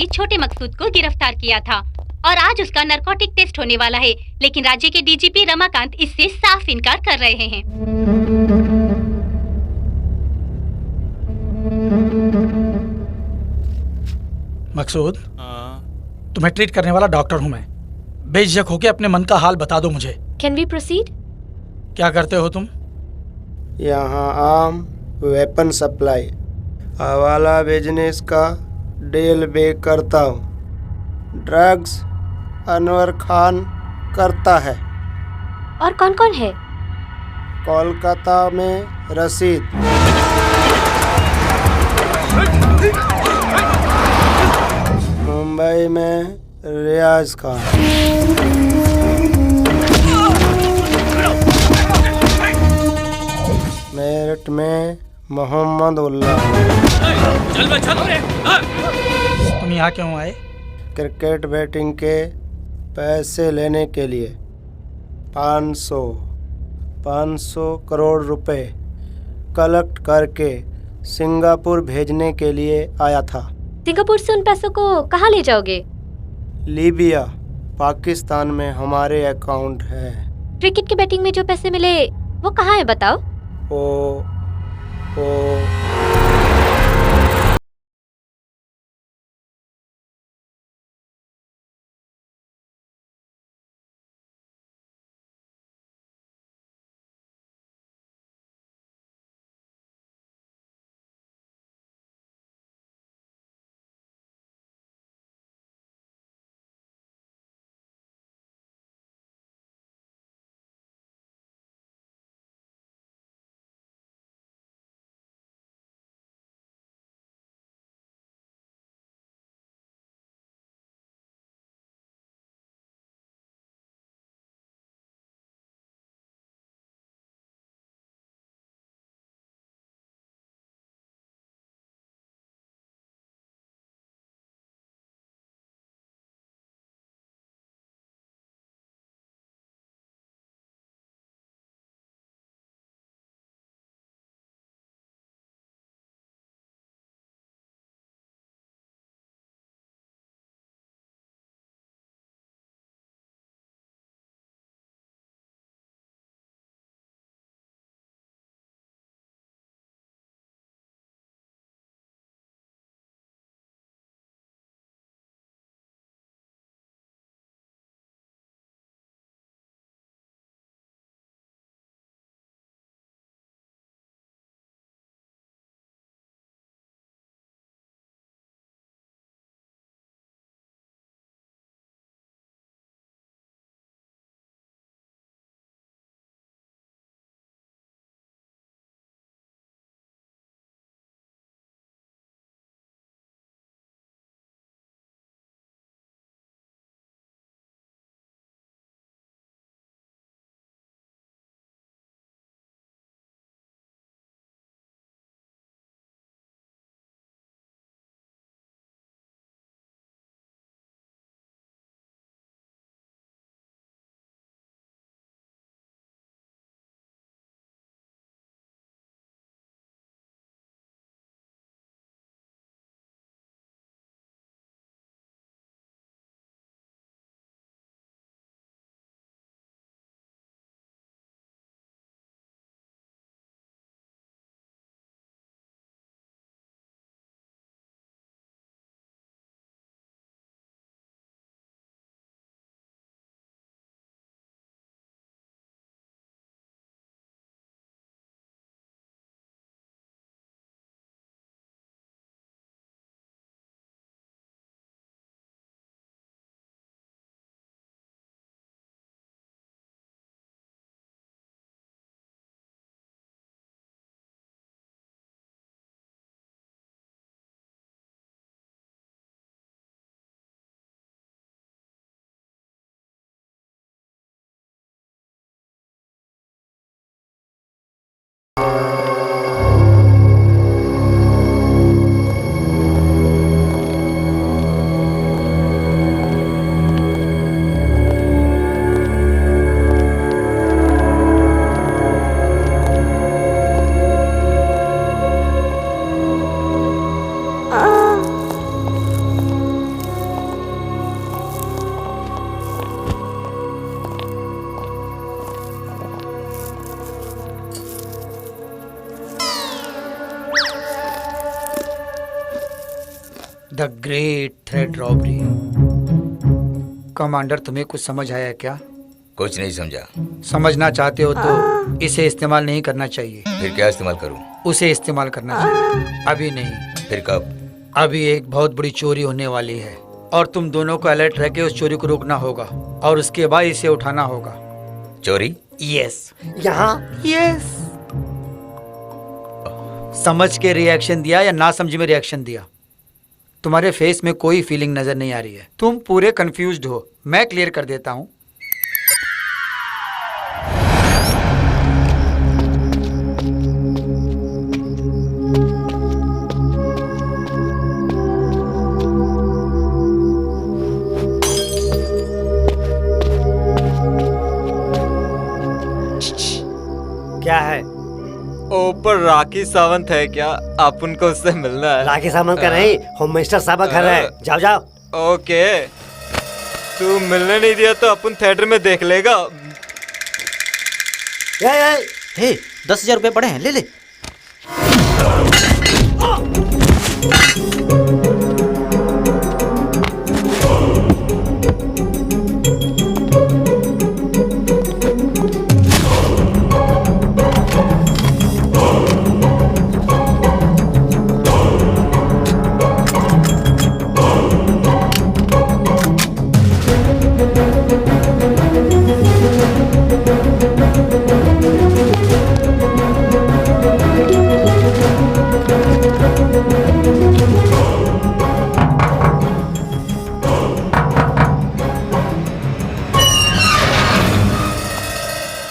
छोटे मकसूद को गिरफ्तार किया था और आज उसका नारकोटिक टेस्ट होने वाला है, लेकिन राज्य के डीजीपी रमाकांत इससे साफ इनकार कर रहे हैं। मकसूद, तुम्हें ट्रीट करने वाला डॉक्टर हूं मैं। बेझिझक होके अपने मन का हाल बता दो मुझे। Can we proceed? क्या करते हो तुम? यहाँ आम वेपन सप्लाई हवाला बिजनेस का डील भी करता हूँ। ड्रग्स अनवर खान करता है। और कौन कौन है? कोलकाता में रशीद, मुंबई में रियाज खान, मेरठ में मोहम्मद उल्ला। तुम यहाँ क्यों आए? क्रिकेट बैटिंग के पैसे लेने के लिए 500 करोड़ रुपए कलेक्ट करके सिंगापुर भेजने के लिए आया था। सिंगापुर से उन पैसों को कहाँ ले जाओगे? लीबिया, पाकिस्तान में हमारे अकाउंट है। क्रिकेट के बैटिंग में जो पैसे मिले वो कहाँ है बताओ? Oh the great thread robbery. Commander, तुम्हें कुछ समझ आया क्या? कुछ नहीं समझा। समझना चाहते हो तो इसे इस्तेमाल नहीं करना चाहिए। फिर क्या इस्तेमाल करूं? उसे इस्तेमाल करना चाहिए। अभी नहीं। फिर कब? अभी एक बहुत बड़ी चोरी होने वाली है और तुम दोनों को अलर्ट रह के उस चोरी को रोकना होगा और उसके बाद इसे उठाना होगा। चोरी? यस। यहाँ यस। समझ के रिएक्शन दिया या ना समझ में रिएक्शन दिया? तुम्हारे फेस में कोई फीलिंग नजर नहीं आ रही है। तुम पूरे कंफ्यूज्ड हो। मैं क्लियर कर देता हूँ। क्या है? ऊपर राखी सावंत है क्या? आप उनको उससे मिलना है। राखी सावंत का नहीं, होम मिनिस्टर साहब का घर है। जाओ जाओ। ओके, तू मिलने नहीं दिया तो अपन थिएटर में देख लेगा। हे 10,000 रुपए पड़े हैं, ले ले।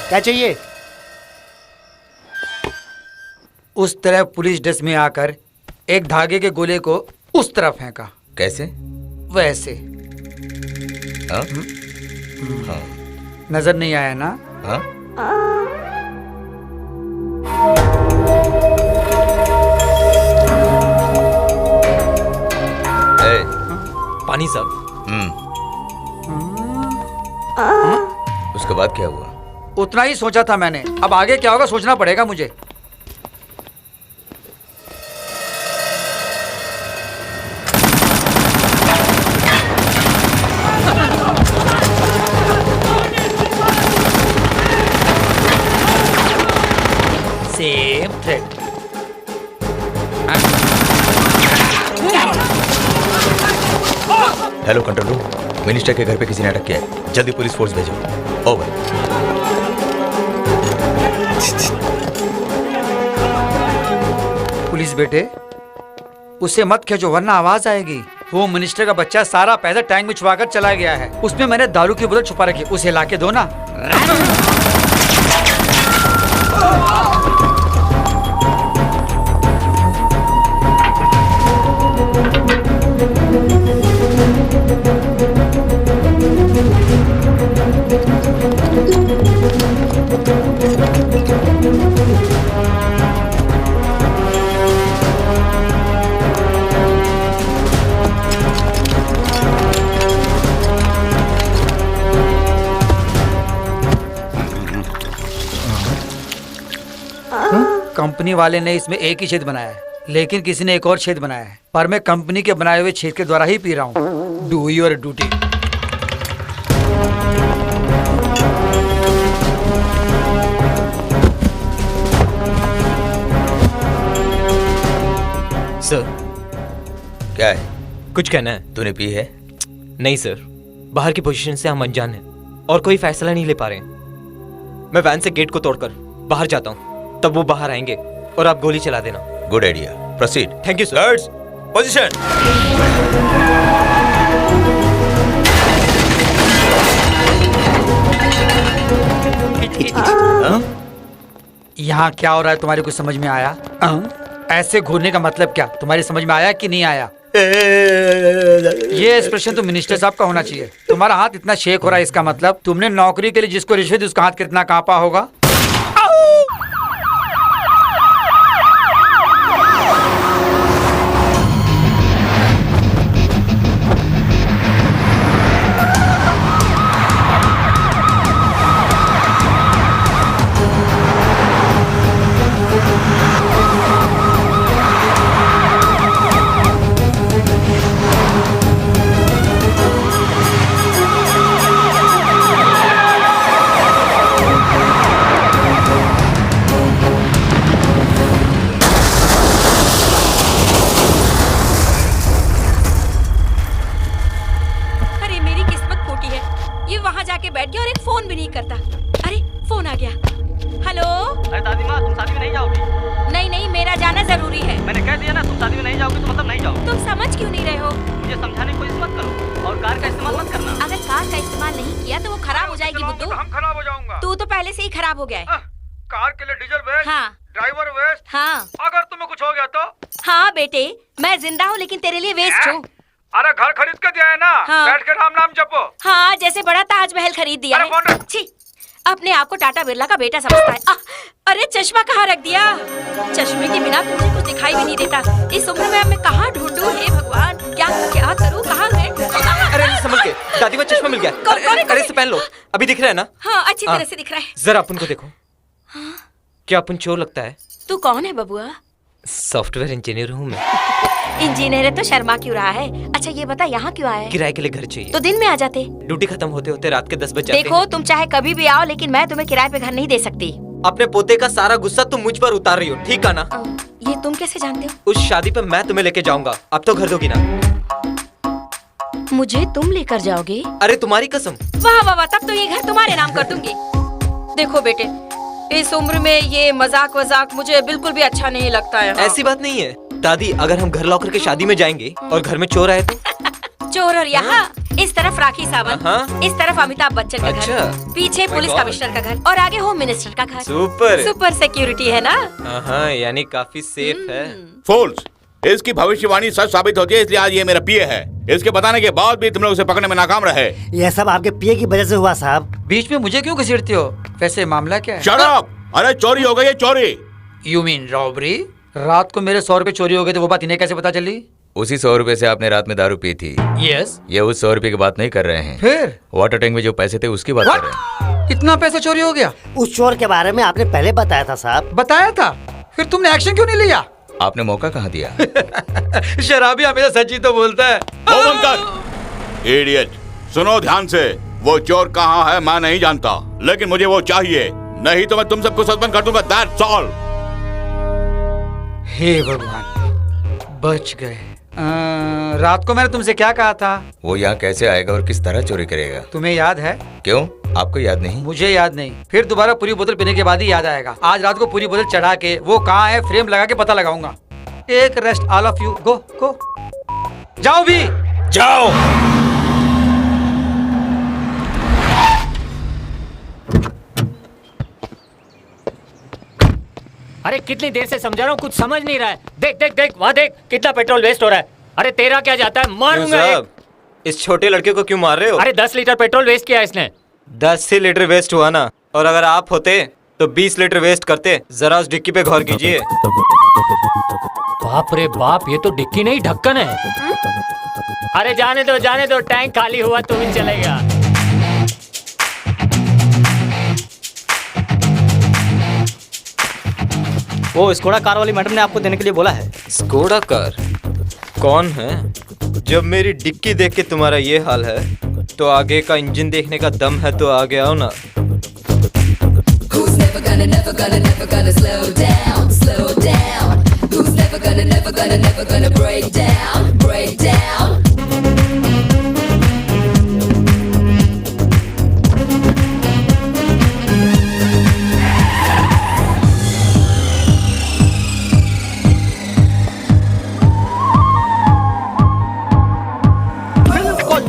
क्या चाहिए? उस तरफ पुलिस ड्रेस में आकर एक धागे के गोले को उस तरफ फेंका। कैसे? वैसे। हाँ? हाँ। नजर नहीं आया ना? हाँ? ए, पानी साहब। उसके बाद क्या हुआ? उतना ही सोचा था मैंने। अब आगे क्या होगा सोचना पड़ेगा मुझे। Same thread. Hello control room, minister के घर पे किसी ने अटैक किया है। जल्दी पुलिस फोर्स भेजो। ओवर। पुलिस बेटे, उसे मत खींचो वरना आवाज आएगी। वो मिनिस्टर का बच्चा सारा पैसा टैंक में छुपाकर चला गया है। उसमें मैंने दारू की बोतल छुपा रखी, उसे लाके दो ना। कंपनी वाले ने इसमें एक ही छेद बनाया है, लेकिन किसी ने एक और छेद बनाया है। पर मैं कंपनी के बनाए हुए छेद के द्वारा ही पी रहा हूँ। Do your duty. सर। क्या है? कुछ कहना है? तूने पी है? नहीं सर, बाहर की पोजीशन से हम अनजान हैं और कोई फैसला नहीं ले पा रहे हैं। मैं वैन से गेट को तोड़कर बाहर जाता हूँ, तब वो बाहर आएंगे और आप गोली चला देना। Good idea, proceed. Thank you sir. Guards, position. यहाँ क्या हो रहा है तुम्हारे कुछ समझ में आया? ऐसे घूरने का मतलब क्या तुम्हारी समझ में आया कि नहीं आया? ये एक्सप्रेशन तो मिनिस्टर साहब का होना चाहिए। तुम्हारा हाथ इतना शेक हो रहा है, इसका मतलब तुमने नौकरी के लिए जिसको रिश्वत दी उसका हाथ कितना कांपा होगा। जाके बैठ गया और एक फोन भी नहीं करता। अरे फोन आ गया। हेलो। अरे दादी माँ, तुम शादी में नहीं जाओगी? नहीं नहीं, मेरा जाना जरूरी है। मैंने कह दिया ना, तुम शादी में नहीं जाओगी तो मतलब नहीं जाओ। तुम समझ क्यों नहीं रहे हो? मुझे समझाने की कोशिश मत करो और कार का इस्तेमाल मत करना। अगर कार का इस्तेमाल नहीं किया तो वो खराब हो जाएगी बुद्धू। हम खराब हो जाऊंगा। तू तो पहले से ही खराब हो गया है। कार के लिए डीजल वेस्ट, हाँ ड्राइवर वेस्ट। हाँ। अगर तुम्हें कुछ हो गया तो? हाँ बेटे, मैं जिंदा हूँ लेकिन तेरे लिए वेस्ट हूँ। अरे घर खरीद के दिया है ना, हाँ। बैठ के राम नाम जपो। हाँ, जैसे बड़ा ताजमहल खरीद दिया है। छी, अपने आप को टाटा बिरला का बेटा समझता है। अरे चश्मा कहाँ रख दिया? चश्मे के बिना तुझे कुछ दिखाई भी नहीं देता। इस उम्र में अब मैं कहाँ ढूंढूं? हे भगवान, क्या क्या करूँ? कहाँ है? अरे संभल के, दादी माँ चश्मा मिल गया। अरे इसे पहन लो, अभी दिख रहा है ना? हाँ, अच्छी तरह से दिख रहा है। जरा अपन को देखो। क्या अपन चोर लगता है? तू कौन है बबुआ? सॉफ्टवेयर इंजीनियर हूँ मैं। इंजीनियर है तो शर्मा क्यों रहा है? अच्छा ये बता, यहाँ क्यों आया है? किराए के लिए घर चाहिए। तो दिन में आ जाते। ड्यूटी खत्म होते होते रात के 10 बज जाते देखो, तुम चाहे कभी भी आओ लेकिन मैं तुम्हें किराए पे घर नहीं दे सकती। अपने पोते का सारा गुस्सा तुम मुझ पर उतार रही हो, ठीक है ना? ये तुम कैसे जानते हो? उस शादी पे मैं तुम्हें लेके जाऊंगा, अब तो घर दोगी ना? मुझे तुम लेकर जाओगे? अरे तुम्हारी कसम। वाह वाह वाह, तब तो ये घर तुम्हारे नाम कर दूंगी। देखो बेटे, इस उम्र में ये मजाक वजाक मुझे बिल्कुल भी अच्छा नहीं लगता है। हाँ। ऐसी बात नहीं है दादी, अगर हम घर लॉकर के शादी में जाएंगे और घर में चोर आए तो? चोर और यहाँ इस तरफ राखी सावंत, इस तरफ अमिताभ बच्चन का अच्छा। घर, पीछे पुलिस कमिश्नर का घर और आगे होम मिनिस्टर का घर। सुपर सुपर सिक्योरिटी है ना? हाँ, यानी काफी सेफ है। फूल्स, इसकी भविष्यवाणी सच साबित होती है, इसलिए आज ये मेरा पीए है। इसके बताने के बाद भी तुम लोग उसे पकड़ने में नाकाम रहे। यह सब आपके पीए की वजह से हुआ साहब। बीच में मुझे क्यों घसीटते हो? वैसे मामला क्या है? Shut up! अरे चोरी हो गई है, चोरी। You mean robbery? रात को मेरे 100 रुपए चोरी हो गए थे, वो बात इन्हें कैसे पता चली? उसी 100 रुपए से आपने रात में दारू पी थी। यस। ये उस 100 रुपए की बात नहीं कर रहे हैं, फिर वाटर टैंक में जो पैसे थे उसकी बात कर रहे हैं। इतना पैसा चोरी हो गया? उस चोर के बारे में आपने पहले बताया था साहब। बताया था? फिर तुमने एक्शन क्यों नहीं लिया? आपने मौका कहाँ दिया? शराबी हमेशा सच ही तो बोलता है। इडियट, सुनो ध्यान से। वो चोर कहाँ है मैं नहीं जानता, लेकिन मुझे वो चाहिए, नहीं तो मैं तुम सबको सस्पेंड कर दूंगा। That's all. हे भगवान, बच गए। रात को मैंने तुमसे क्या कहा था? वो यहाँ कैसे आएगा और किस तरह चोरी करेगा? तुम्हें याद है? क्यों, आपको याद नहीं? मुझे याद नहीं, फिर दोबारा पूरी बोतल पीने के बाद ही याद आएगा। आज रात को पूरी बोतल चढ़ा के वो कहाँ है फ्रेम लगा के पता लगाऊंगा। एक रेस्ट ऑल ऑफ यू, गो गो, जाओ भी जाओ। अरे कितनी देर से समझा रहा हूँ, कुछ समझ नहीं रहा है। देख देख देख, वहाँ देख कितना पेट्रोल वेस्ट हो रहा है। अरे तेरा क्या जाता है, मारूंगा एक। इस छोटे लड़के को क्यों मार रहे हो? अरे 10 लीटर पेट्रोल वेस्ट किया इसने। 10 ही लीटर वेस्ट हुआ ना, और अगर आप होते तो 20 लीटर वेस्ट करते। जरा उस डिक्की पे गौर कीजिए। बाप रे बाप, ये तो डिक्की नहीं ढक्कन है। अरे जाने दो, टैंक खाली हुआ तो भी चलेगा। वो स्कोडा कार वाली मैडम ने आपको देने के लिए बोला है। Skoda car? कौन है? जब मेरी डिक्की देख के तुम्हारा ये हाल है तो आगे का इंजन देखने का दम है तो आगे आओ ना।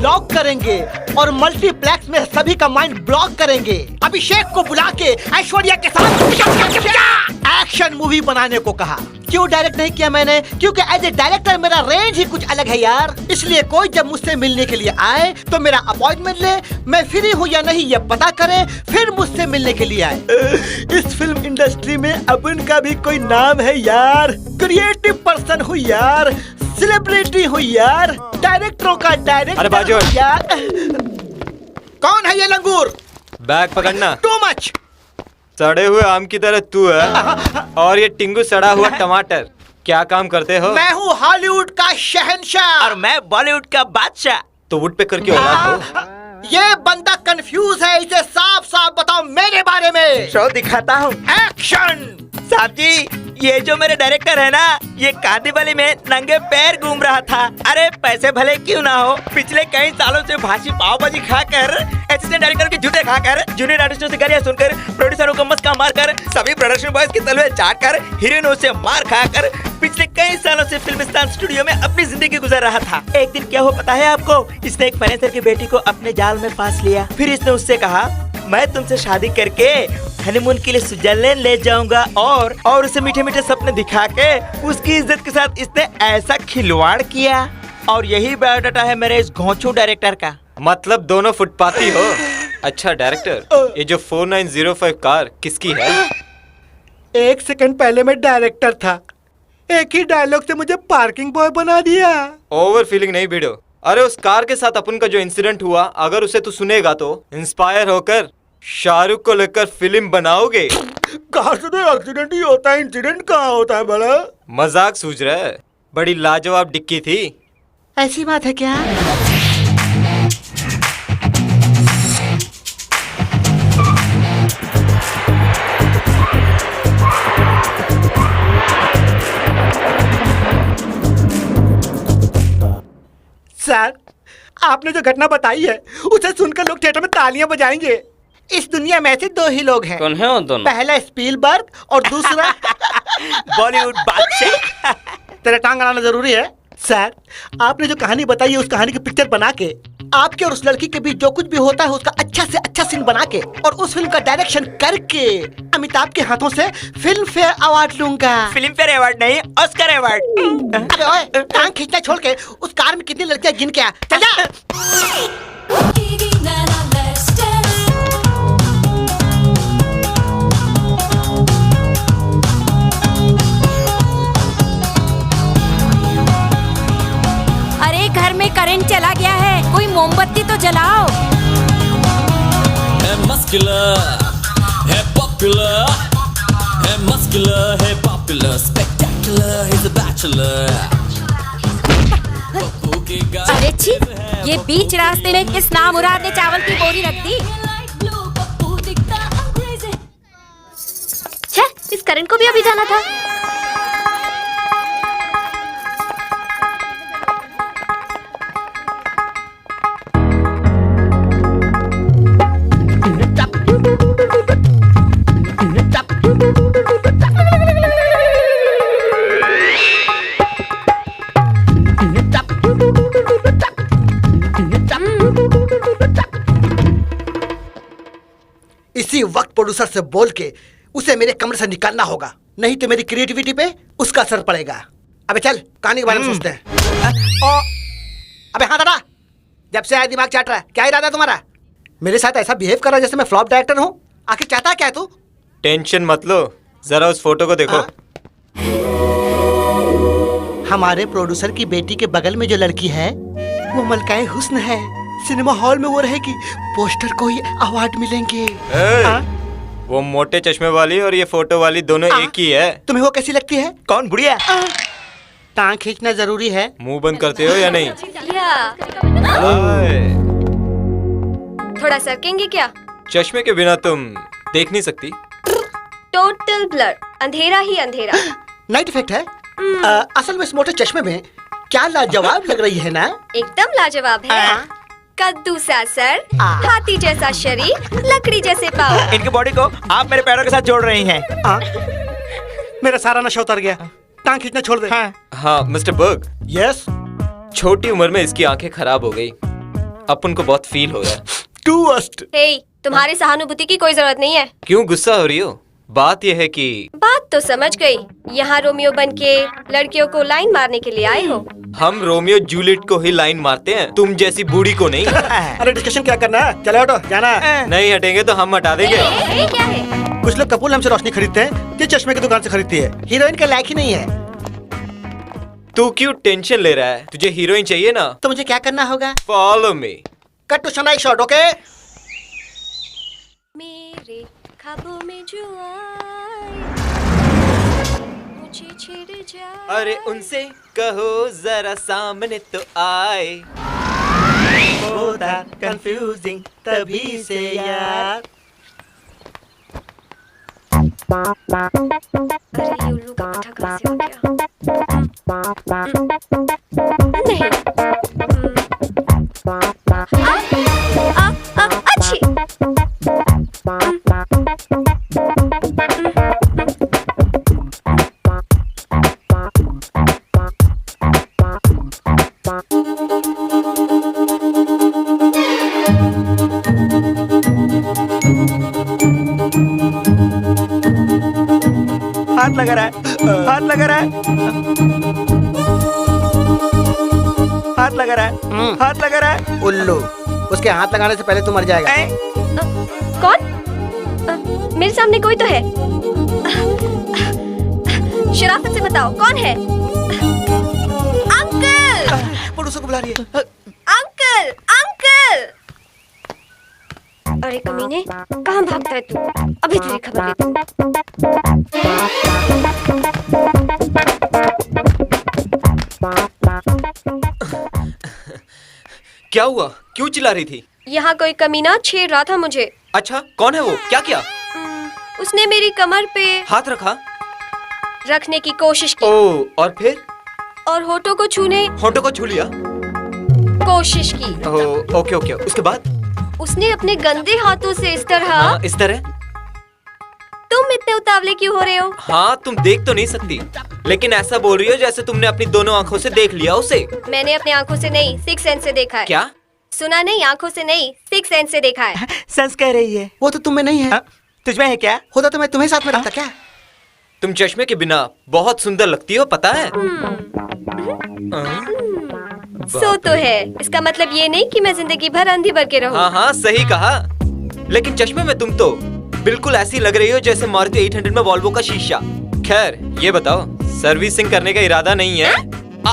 लॉक करेंगे और मल्टीप्लेक्स में सभी का माइंड ब्लॉक करेंगे। अभिषेक को बुला के ऐश्वर्या के साथ एक्शन मूवी बनाने को कहा। क्यों डायरेक्ट नहीं किया मैंने? क्योंकि एज ए डायरेक्टर मेरा रेंज ही कुछ अलग है यार। इसलिए कोई जब मुझसे मिलने के लिए आए तो मेरा अपॉइंटमेंट ले, मैं फ्री हूँ या नहीं ये पता करे, फिर मुझसे मिलने के लिए आए। इस फिल्म इंडस्ट्री में अपन का भी कोई नाम है यार। क्रिएटिव पर्सन हूँ यार, सेलिब्रिटी हूँ यार, डायरेक्टरों का डायरेक्टर हूँ यार। कौन है ये लंगूर? बैग पकड़ना। Too much. सड़े हुए आम की तरह तू है और ये टिंगू सड़ा हुआ टमाटर। क्या काम करते हो? मैं हूँ हॉलीवुड का शहंशाह और मैं बॉलीवुड का बादशाह। तो वुड पे करके औलाद हो? ये बंदा कंफ्यूज है, इसे साफ साफ बताओ मेरे बारे में। शो दिखाता हूँ। एक्शन। साहब जी, ये जो मेरे डायरेक्टर है ना, ये कार्निवल में नंगे पैर घूम रहा था। अरे पैसे भले क्यों ना हो, पिछले कई सालों से भाजी पाव भाजी खाकर, असिस्टेंट डायरेक्टर के जूते खाकर, जूनियर आर्टिस्टों से गालियां सुनकर, प्रोड्यूसरों को मस्का मारकर, सभी प्रोडक्शन बॉयज की तलवे चाटकर, हीरोइनों से मार खाकर पिछले कई सालों से फिल्मिस्तान स्टूडियो में अपनी जिंदगी गुजार रहा था। एक दिन क्या हो पता है आपको? इसने एक फाइनेंसर की बेटी को अपने जाल में फांस लिया। फिर इसने उससे कहा, मैं तुमसे शादी करके हनीमून के लिए स्विट्जरलैंड ले जाऊंगा, और उसे मीठे मीठे सपने दिखा के उसकी इज्जत के साथ इसने ऐसा खिलवाड़ किया। और यही बायोडाटा है मेरे इस घोंचू डायरेक्टर का। मतलब दोनों फुटपाथी हो। अच्छा डायरेक्टर, ये जो 4905 कार किसकी है? 1 सेकंड पहले मैं डायरेक्टर था, एक ही डायलॉग से मुझे पार्किंग बॉय बना दिया। ओवर फीलिंग नहीं भिड़ो। अरे उस कार के साथ अपन का जो इंसिडेंट हुआ, अगर उसे तू सुनेगा तो इंस्पायर होकर शाहरुख को लेकर फिल्म बनाओगे। कार से तो एक्सीडेंट ही होता है, इंसिडेंट कहाँ होता है बड़ा? मजाक सूझ रहा है? बड़ी लाजवाब डिक्की थी। ऐसी बात है क्या? सर, आपने जो घटना बताई है उसे सुनकर लोग थिएटर में तालियां बजाएंगे। इस दुनिया में ऐसे 2 ही लोग हैं। कौन है वो दोनों? पहला स्पीलबर्ग और दूसरा बॉलीवुड बादशाह। तेरा टांग अड़ाना जरूरी है। सर, आपने जो कहानी बताई है उस कहानी की पिक्चर बना के, आपके और उस लड़की के बीच जो कुछ भी होता है उसका अच्छा से अच्छा सीन बना के, और उस फिल्म का डायरेक्शन करके अमिताभ के हाथों से फिल्म फेयर अवार्ड लूंगा। फिल्म फेयर अवार्ड नहीं, ऑस्कर अवार्ड। अबे ओए, टांग खींचना छोड़ के उस कार में कितनी लड़कियां गिन के आ। चल जा। अरे घर में करंट चला गया है, कोई मोमबत्ती तो जलाओ। है मस्कुलर, है पॉपुलर, है मस्कुलर, है popular, spectacular, is a bachelor. अरे छी, ये बीच रास्ते में किस नामुराद ने चावल की बोरी रख दी? छे, इस करण को भी अभी जाना था। इसी वक्त प्रोड्यूसर से बोल के उसे मेरे कमरे से निकालना होगा, नहीं तो मेरी क्रिएटिविटी पे उसका असर पड़ेगा। अबे चल, कहानी के बारे में सोचते हैं। अबे हाँ दादा, जब से आया दिमाग चाट रहा है, क्या इरादा है तुम्हारा? मेरे साथ ऐसा बिहेव कर रहा है जैसे मैं फ्लॉप डायरेक्टर हूँ। आखिर चाहता क्या है तू? टेंशन मत लो, जरा उस फोटो को देखो। हमारे प्रोड्यूसर की बेटी के बगल में जो लड़की है वो मलकाए हुस्न है। सिनेमा हॉल में वो रहेगी, पोस्टर को ही अवार्ड मिलेंगे। वो मोटे चश्मे वाली और ये फोटो वाली दोनों एक ही है। तुम्हें वो कैसी लगती है? कौन बुढ़िया? टांग खींचना जरूरी है। मुंह बंद करते हो या नहीं? थोड़ा सरकेंगे क्या? चश्मे के बिना तुम देख नहीं सकती। टोटल ब्लर, अंधेरा ही अंधेरा। नाइट इफेक्ट है। असल में इस मोटे चश्मे में क्या लाजवाब लग रही है ना? एकदम लाजवाब है। कद्दू सा सर, हाथी जैसा शरीर, लकड़ी जैसे पाँव। इनकी बॉडी को आप मेरे पैरों के साथ जोड़ रही हैं। मेरा सारा नशा उतर गया। टांग खींचना छोड़ दे। हाँ मिस्टर बर्ग। यस। छोटी उम्र में इसकी आंखें खराब हो गई, अपन को बहुत फील हो रहा है। To worst. हे, तुम्हारी सहानुभूति की कोई जरूरत नहीं है। क्यों गुस्सा हो रही हो? बात यह है कि बात तो समझ गई। यहाँ रोमियो बन के लड़कियों को लाइन मारने के लिए आए हो। हम रोमियो जूलियट को ही लाइन मारते हैं, तुम जैसी बूढ़ी को नहीं। अरे डिस्कशन क्या करना है? चलो हटो, जाना। नहीं हटेंगे तो हम हटा देंगे। ये क्या है? कुछ लोग कपूर हमसे रोशनी खरीदते हैं, ये चश्मे की दुकान से खरीदती है। हीरोइन के लायक ही नहीं है। तू क्यों टेंशन ले रहा है? तुझे हीरोइन चाहिए ना? तो मुझे क्या करना होगा? Follow me. Cut to shehnai shot, okay? मेरे ख्वाबों में जो मुझे छिड़ जाए। अरे उनसे कहो जरा सामने तो आए। होता कंफ्यूजिंग तभी से यार। अरे ये उल्लू का पट्टा कहाँ से आ गया? नहीं। अच्छी। हाथ लगा रहा है, हाथ लगा रहा है, हाथ लगा रहा है, हाथ लगा रहा है। उल्लू, उसके हाथ लगाने से पहले तू मर जाएगा। कौन? मेरे सामने कोई तो है। शराफत से बताओ कौन है? अंकल! पड़ोसों को बुला रही है। अंकल! अंकल! अरे कमीने, कहाँ भागता है तू? अभी तेरी खबर लेता हूँ। क्या हुआ? क्यों चिल्ला रही थी? यहाँ कोई कमीना छेड़ रहा था मुझे। अच्छा, कौन है वो? क्या किया? उसने मेरी कमर पे हाथ रखा? रखने की कोशिश की। ओह, और फिर? और होठों को छूने होठों को छू लिया? कोशिश की। ओह, ओके ओके। उसके बाद? उसने अपने गंदे हाथों से इस तरह। हाँ, इस तरह? तुम इतने उतावले क्यों हो रहे हो? हाँ, तुम देख तो नहीं सकती, लेकिन ऐसा बोल रही हो जैसे तुमने अपनी दोनों आंखों से देख लिया उसे। मैंने अपनी आंखों से नहीं, सिक्स सेंस से देखा है। क्या? सुना नहीं, आंखों से नहीं, सिक्स सेंस से देखा है। सेंस कह रही है। वो तो तुम्हें नहीं है। तुझमें है क्या? होता तो मैं तुम्हें साथ में रखता क्या? तुम चश्मे के बिना बहुत सुंदर लगती हो, पता है? सो तो है, इसका मतलब ये नहीं कि मैं जिंदगी भर अंधी बन के रहूं। हाँ हाँ, सही कहा। लेकिन चश्मे में तुम तो बिल्कुल ऐसी लग रही हो जैसे मारुति 800 में वॉल्वो का शीशा। खैर, ये बताओ, सर्विसिंग करने का इरादा नहीं है?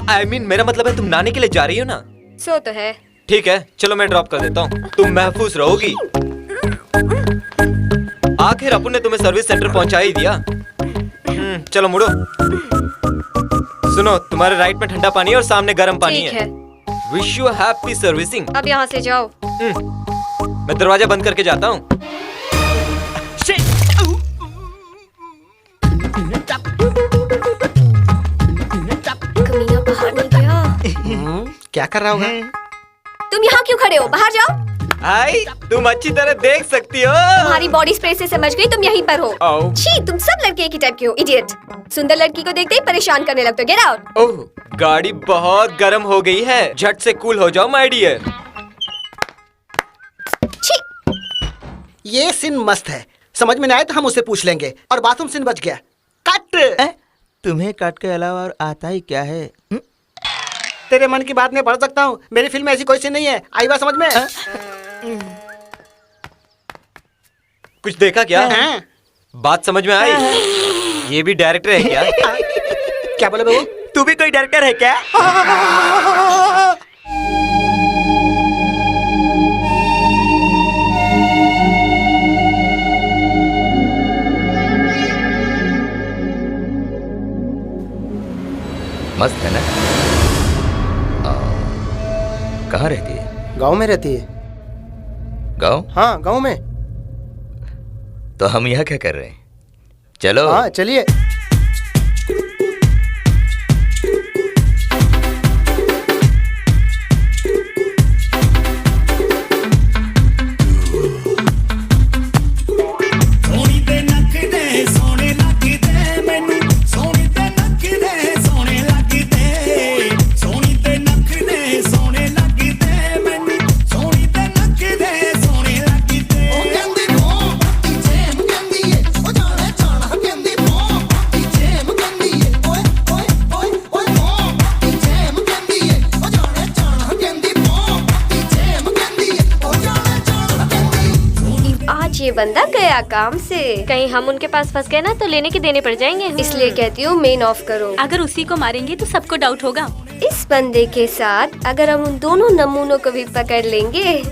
आई मीन, मेरा मतलब है तुम नहाने के लिए जा रही हो ना? सो तो है। ठीक है, चलो मैं ड्रॉप कर देता हूँ, तुम महफूज रहोगी। आखिर अपन ने तुम्हें सर्विस सेंटर पहुंचा ही दिया। चलो मुड़ो। सुनो, तुम्हारे राइट में ठंडा पानी है और सामने गर्म पानी है। Wish you happy servicing. अब यहाँ से जाओ। मैं दरवाजा बंद करके जाता हूँ। कमीना बाहर नहीं गया। क्या कर रहा होगा? तुम यहाँ क्यों खड़े हो? बाहर जाओ। आई, तुम अच्छी तरह देख सकती हो। तुम्हारी बॉडी स्प्रे से समझ गई तुम यहीं पर हो। आओ। छी, तुम सब लड़के एक ही टाइप के हो, इडियट। सुंदर लड़की को देखते ही परेशान करने लगते हो। Get out. ओह, गाड़ी बहुत गर्म हो गई है, झट से कूल हो जाओ माय डियर। छी। ये सीन मस्त है, समझ में नहीं आया तो हम उससे पूछ लेंगे। और बाथरूम सीन बच गया। कट। तुम्हें कट के अलावा और आता ही क्या है? तेरे मन की बात मैं पढ़ सकता हूँ। मेरी फिल्म में ऐसी कोई सीन नहीं है। आई बात समझ में? कुछ देखा क्या? बात समझ में आई? ये भी डायरेक्टर है क्या? क्या बोले बाबू? तू भी कोई डायरेक्टर है क्या? मस्त है ना? कहाँ रहती है? गांव में रहती है। गांव? हाँ, गांव में। तो हम यहाँ क्या कर रहे हैं? चलो। हाँ, चलिए। ये बंदा गया काम से। कहीं हम उनके पास फंस गए ना तो लेने के देने पड़ जाएंगे। इसलिए कहती हूँ मेन ऑफ करो। अगर उसी को मारेंगे तो सबको डाउट होगा। इस बंदे के साथ अगर हम उन दोनों नमूनों को भी पकड़ लेंगे,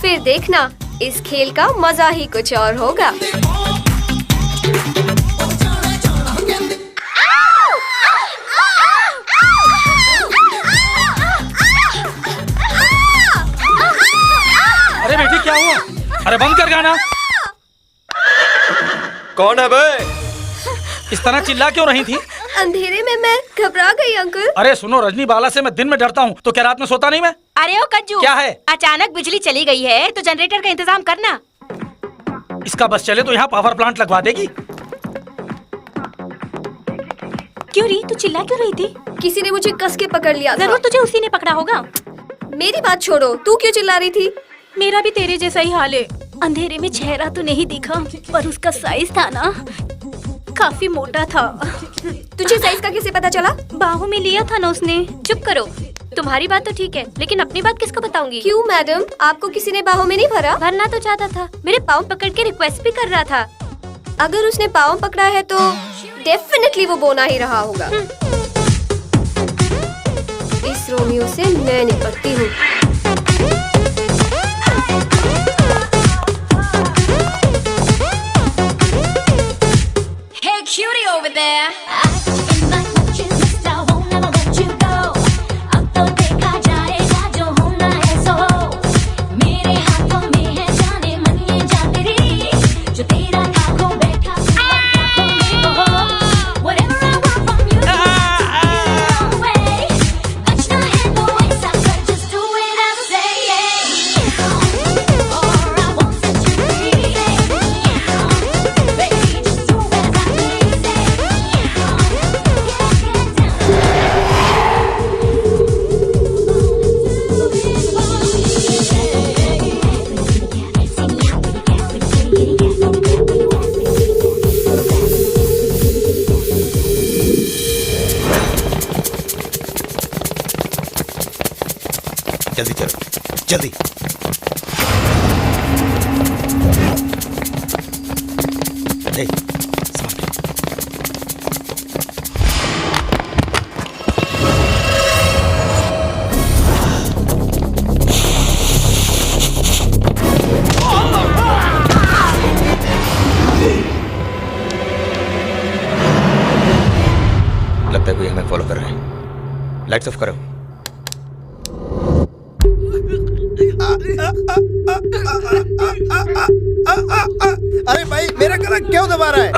फिर देखना इस खेल का मजा ही कुछ और होगा। अरे बेटी क्या हुआ? अरे बंद कर गाना। कौन है बे? इस तरह चिल्ला क्यों रही थी? अंधेरे में मैं घबरा गई अंकल। अरे सुनो, रजनी बाला से मैं दिन में डरता हूँ, तो क्या रात में सोता नहीं मैं? अरे ओ कज्जू, क्या है? अचानक बिजली चली गई है तो जनरेटर का इंतजाम करना। इसका बस चले तो यहाँ पावर प्लांट लगवा देगी। क्यों री, तू चिल्ला क्यों रही थी? किसी ने मुझे कस के पकड़ लिया था। जरूर तुझे उसी ने पकड़ा होगा। मेरी बात छोड़ो, तू क्यों चिल्ला रही थी? मेरा भी तेरे जैसा ही हाल है। अंधेरे में चेहरा तो नहीं दिखा, पर उसका साइज था ना, काफी मोटा था। तुझे साइज का कैसे पता चला? बाहों में लिया था ना उसने। चुप करो, तुम्हारी बात तो ठीक है, लेकिन अपनी बात किसको बताऊंगी? क्यों मैडम, आपको किसी ने बाहों में नहीं भरा? भरना तो चाहता था, मेरे पाँव पकड़ के रिक्वेस्ट भी कर रहा था। अगर उसने पाँव पकड़ा है तो डेफिनेटली वो बोना ही रहा होगा। इस रोमियो से मैं निपटती हूँ। Hey cutie over there. जल्दी चलो, जल्दी। हे, लगता है कोई हमें फॉलो कर रहा है। लाइट्स ऑफ करो। अरे भाई, मेरा गला क्यों दबा रहा है?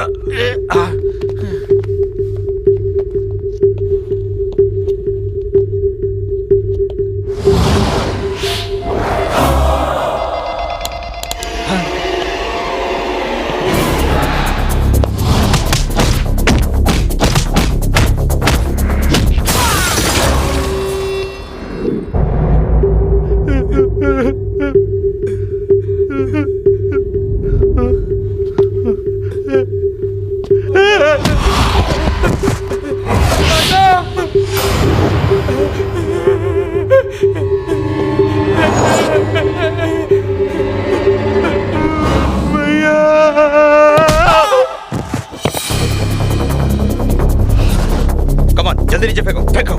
जल्दी नीचे फेंको, फेंको।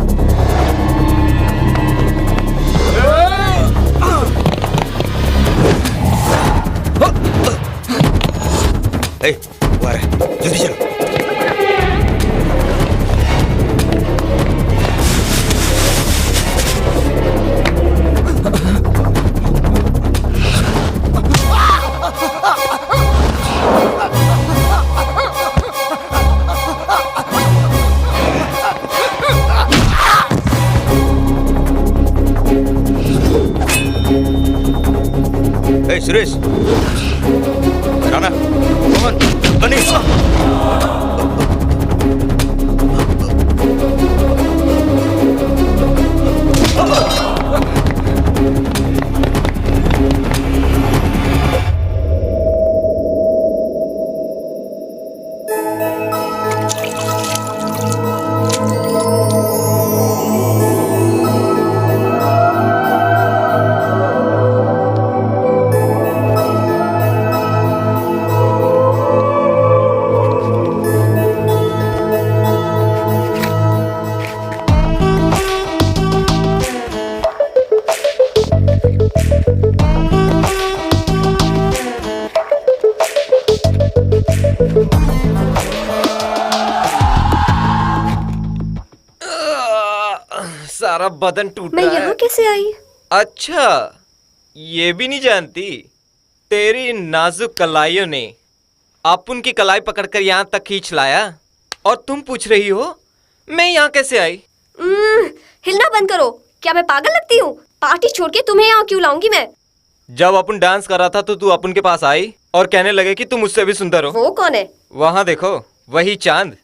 ए, वो आ रहा है, जल्दी चलो। सुरेश, राणा, मोहन, मनीष। सारा बदन टूट मैं रहा है। यहाँ कैसे आई? अच्छा, ये भी नहीं जानती? तेरी नाजुक कलाइयों ने अपुन की कलाई पकड़कर यहाँ तक खींच लाया और तुम पूछ रही हो मैं यहाँ कैसे आई? हिलना बंद करो। क्या मैं पागल लगती हूँ? पार्टी छोड़ के तुम्हें यहाँ क्यों लाऊंगी मैं? जब अपन डांस कर रहा था तो तू अपुन के पास आई और कहने लगे कि तुम मुझसे भी सुंदर हो। वो कौन है? वहाँ देखो, वही चांद।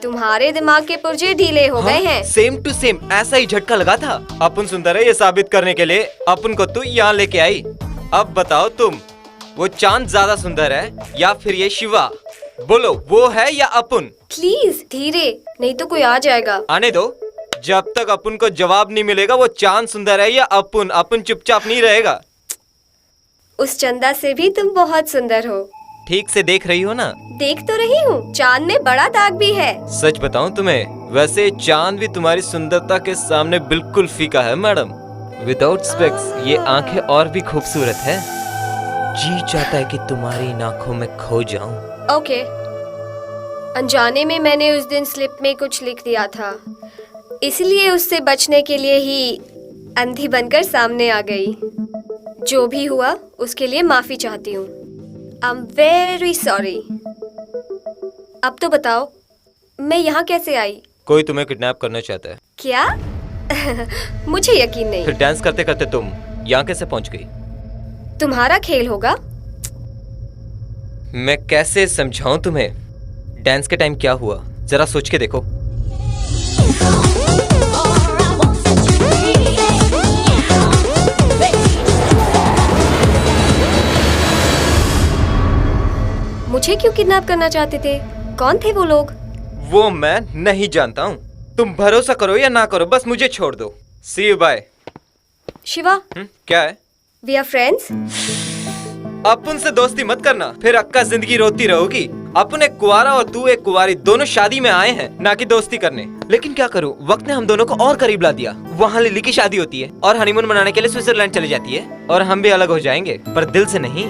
तुम्हारे दिमाग के पुर्जे ढीले हो गए हैं। सेम टू सेम ऐसा ही झटका लगा था। अपन सुंदर है ये साबित करने के लिए अपन को तू यहाँ लेके आई। अब बताओ तुम, वो चांद ज्यादा सुंदर है या फिर ये शिवा? बोलो, वो है या अपन? प्लीज धीरे, नहीं तो कोई आ जाएगा। आने दो, जब तक अपन को जवाब नहीं मिलेगा वो चांद सुंदर है या अपन, अपन चुपचाप नहीं रहेगा। उस चंदा से भी तुम बहुत सुंदर हो। ठीक से देख रही हो ना? देख तो रही हूँ, चांद में बड़ा दाग भी है। सच बताऊं तुम्हें, वैसे चांद भी तुम्हारी सुंदरता के सामने बिल्कुल फीका है मैडम। विदाउट स्पेक्स ये आंखें और भी खूबसूरत है। जी चाहता है कि तुम्हारी इन आंखों में खो जाऊं। ओके। अनजाने में मैंने उस दिन स्लिप में कुछ लिख दिया था, इसलिए उससे बचने के लिए ही अंधी बनकर सामने आ गई। जो भी हुआ उसके लिए माफी चाहती हूँ। आई एम वेरी सॉरी। अब तो बताओ, मैं यहाँ कैसे आई? कोई तुम्हें किडनैप करना चाहता है। क्या? मुझे यकीन नहीं। फिर डांस करते करते तुम यहाँ कैसे पहुँच गई? तुम्हारा खेल होगा। मैं कैसे समझाऊं तुम्हें? डांस के टाइम क्या हुआ जरा सोच के देखो। मुझे क्यों किडनैप करना चाहते थे? कौन थे वो लोग? वो मैं नहीं जानता हूँ। तुम भरोसा करो या ना करो, बस मुझे छोड़ दो। सी यू बाय। शिवा, क्या है? We are friends. अपन से दोस्ती मत करना, फिर अक्का जिंदगी रोती रहोगी। अपन एक कुंवारा और तू एक कुंवारी, दोनों शादी में आए हैं ना कि दोस्ती करने। लेकिन क्या करूं, वक्त ने हम दोनों को और करीब ला दिया। वहाँ लिली की शादी होती है और हनीमून मनाने के लिए स्विट्जरलैंड चली जाती है और हम भी अलग हो जाएंगे, पर दिल से नहीं।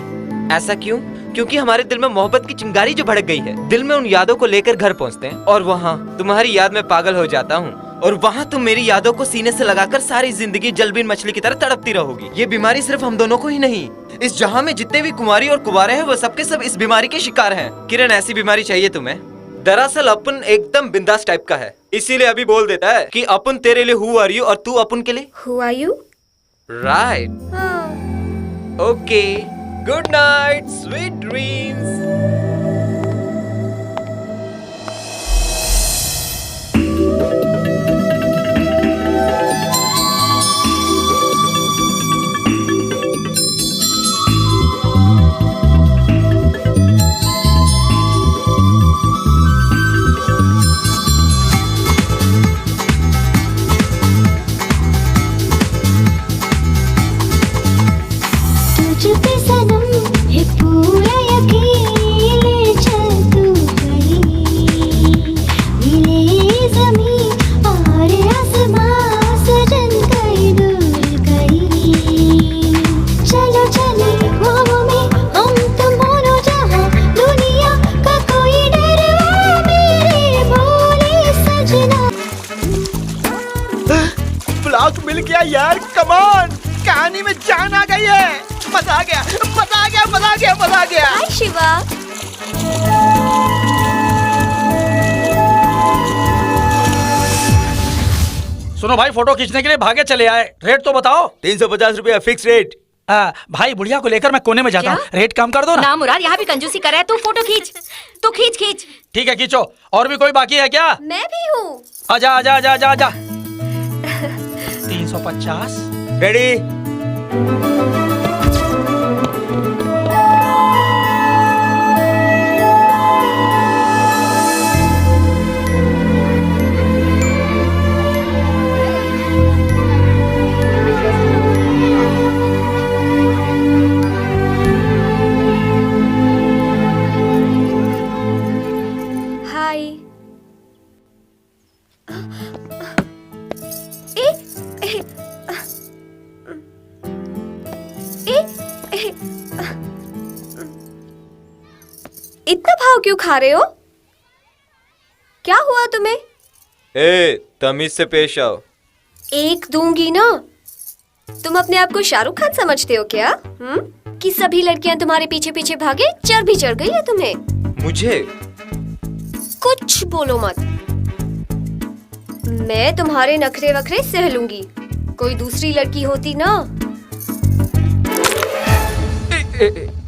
ऐसा क्यों? क्योंकि हमारे दिल में मोहब्बत की चिंगारी जो भड़क गई है। दिल में उन यादों को लेकर घर पहुँचते हैं और वहाँ तुम्हारी याद में पागल हो जाता हूँ और वहाँ तुम मेरी यादों को सीने से लगाकर सारी जिंदगी जलबीन मछली की तरह तड़पती रहोगी। ये बीमारी सिर्फ हम दोनों को ही नहीं, इस जहाँ में जितने भी कुंवारी और कुंवारे हैं वो सबके सब इस बीमारी के शिकार हैं। किरण, ऐसी बीमारी चाहिए तुम्हें? दरअसल अपन एकदम बिंदास टाइप का है, इसीलिए अभी बोल देता है कि अपन तेरे लिए हु आर यू और तू अपन के लिए who are you. Right. Okay, good night, sweet dreams. मिल गया यार, कमान, कहानी में जान आ गई है। मजा आ गया, मजा आ गया, मजा आ गया, मजा आ गया। हाय शिवा। सुनो भाई, फोटो खींचने के लिए भागे चले आए। रेट तो बताओ। 350 रुपया फिक्स रेट। भाई बुढ़िया को लेकर मैं कोने में जाता हूँ, रेट कम कर दो ना। मुराद, यहाँ भी कंजूसी कर रहा है। तू फोटो खींच, तू खींच खींच। ठीक है खींचो। और भी कोई बाकी है क्या? मैं भी हूँ। आजा आजा आजा आजा आजा। 350 रेडी। इतना भाव क्यों खा रहे हो? क्या हुआ तुम्हें? ए, तमीज से पेश आओ। एक दूंगी ना। तुम अपने आप को शाहरुख खान समझते हो क्या? बाकी सभी लड़कियां तुम्हारे पीछे पीछे भागे, चर्बी चढ़ गई है तुम्हें। मुझे कुछ बोलो मत, मैं तुम्हारे नखरे वखरे सह लूंगी। कोई दूसरी लड़की होती ना।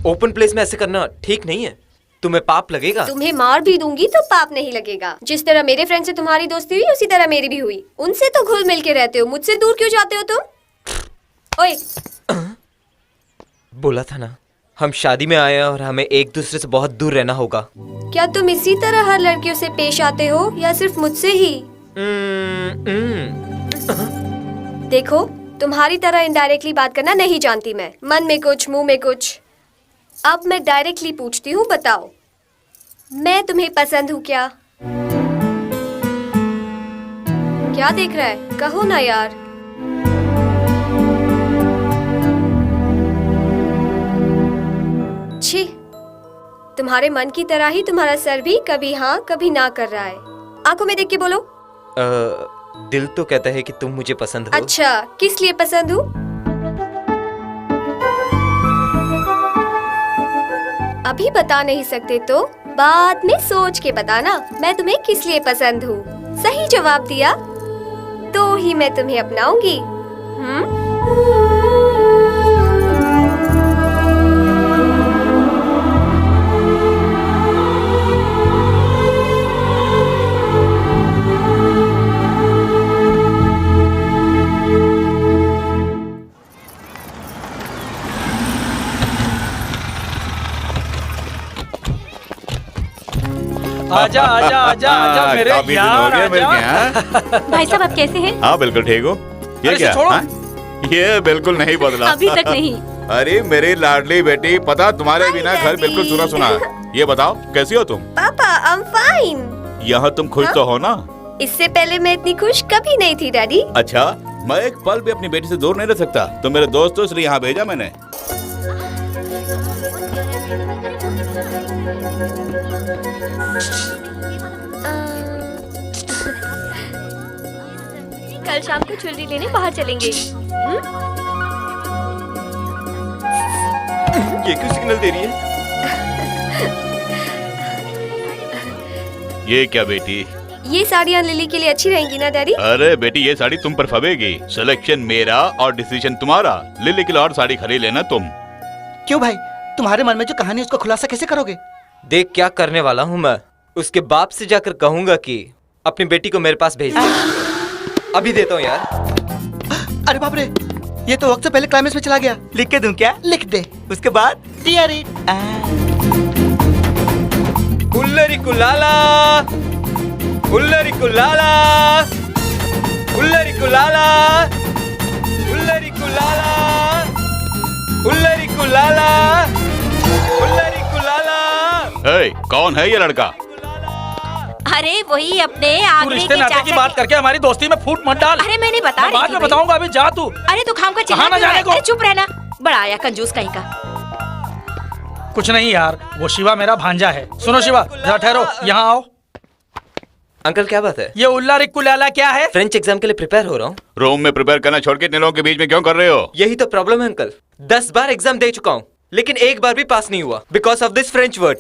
ओपन प्लेस में ऐसे करना ठीक नहीं है, तुम्हें पाप लगेगा। तुम्हें मार भी दूंगी तो पाप नहीं लगेगा। जिस तरह मेरे फ्रेंड से तुम्हारी दोस्ती हुई उसी तरह मेरी भी हुई। उनसे तो घुल मिल के रहते हो, मुझसे दूर क्यों जाते हो तुम? ओए, बोला था ना, हम शादी में आए हैं और हमें एक दूसरे से बहुत दूर रहना होगा। क्या तुम इसी तरह हर लड़कियों से पेश आते हो या सिर्फ मुझसे ही? देखो, तुम्हारी तरह इनडायरेक्टली बात करना नहीं जानती मैं। मन में कुछ, मुंह में कुछ। अब मैं डायरेक्टली पूछती हूँ, बताओ मैं तुम्हें पसंद हूँ क्या? क्या देख रहा है, कहो ना यार। छी, तुम्हारे मन की तरह ही तुम्हारा सर भी कभी हाँ कभी ना कर रहा है। आंखों में देख के बोलो। दिल तो कहता है कि तुम मुझे पसंद हो। अच्छा, किस लिए पसंद हूँ? अभी बता नहीं सकते तो बाद में सोच के बताना मैं तुम्हें किस लिए पसंद हूँ। सही जवाब दिया तो ही मैं तुम्हें अपनाऊंगी। आजा आजा आजा आजा मेरे काफी दिन हो गए मिल के, हाँ? भाई साहब आप कैसे हैं? हाँ बिल्कुल ठीक हो। ये अरे क्या? छोड़ो। हाँ? ये बिल्कुल नहीं बदला। अभी तक नहीं। अरे मेरी लाडली बेटी, पता तुम्हारे बिना घर बिल्कुल सुना सुना है। ये बताओ कैसी हो तुम? पापा, आई एम फाइन। यहाँ तुम खुश तो हो ना? इससे पहले मैं इतनी खुश कभी नहीं थी डैडी। अच्छा, मैं एक पल भी अपनी बेटी से दूर नहीं रह सकता। तो मेरे दोस्त तो इसलिए यहाँ भेजा मैंने। कल शाम को ज्वेलरी लेने बाहर चलेंगे। ये क्यों सिग्नल दे रही है? ये क्या बेटी? ये साड़ियाँ लिली के लिए अच्छी रहेंगी ना डैडी? अरे बेटी, ये साड़ी तुम पर फबेगी। सिलेक्शन मेरा और डिसीजन तुम्हारा। लिली के लिए और साड़ी खरीद लेना तुम। क्यों भाई, तुम्हारे मन में जो कहानी उसको खुलासा कैसे करोगे? देख क्या करने वाला हूँ मैं। उसके बाप से जाकर कहूंगा कि अपनी बेटी को मेरे पास भेज दे। अभी देता हूँ यार। अरे बाप रे, ये तो वक्त से पहले क्लाइमेक्स में चला गया। लिख के दूं क्या? लिख दे। उसके बाद डियर इट। उल्लरी कुलाला, उल्लरी कुलाला, उल्लरी कुलाला, उल्लरी कुलाला, उल्लरी कुलाला, उल्लरी कुलाला। ए, कौन है ये लड़का? अरे वही अपने तू आगरे रिश्ते के नाते की चाचा बात करके हमारी दोस्ती में फूट मत डाल। अरे मैं नहीं बता मैं रही बाद थी में भाई। बताऊंगा, अभी जा तू। अरे तू खाम का कहाँ ना जाने को? अरे चुप रहना, बड़ा आया कंजूस कहीं का। कुछ नहीं यार, वो शिवा मेरा भांजा है। सुनो शिवा, जरा ठहरो, यहाँ आओ। अंकल क्या बात है? ये उल्ला रिक्कू लैला क्या है? फ्रेंच एग्जाम के लिए प्रिपेयर हो रहा हूँ। रूम में प्रिपेयर करना छोड़ के इतने लोगों के बीच में क्यों कर रहे हो? यही तो प्रॉब्लम है अंकल। 10 बार एग्जाम दे चुका हूँ लेकिन एक बार भी पास नहीं हुआ because of this French word.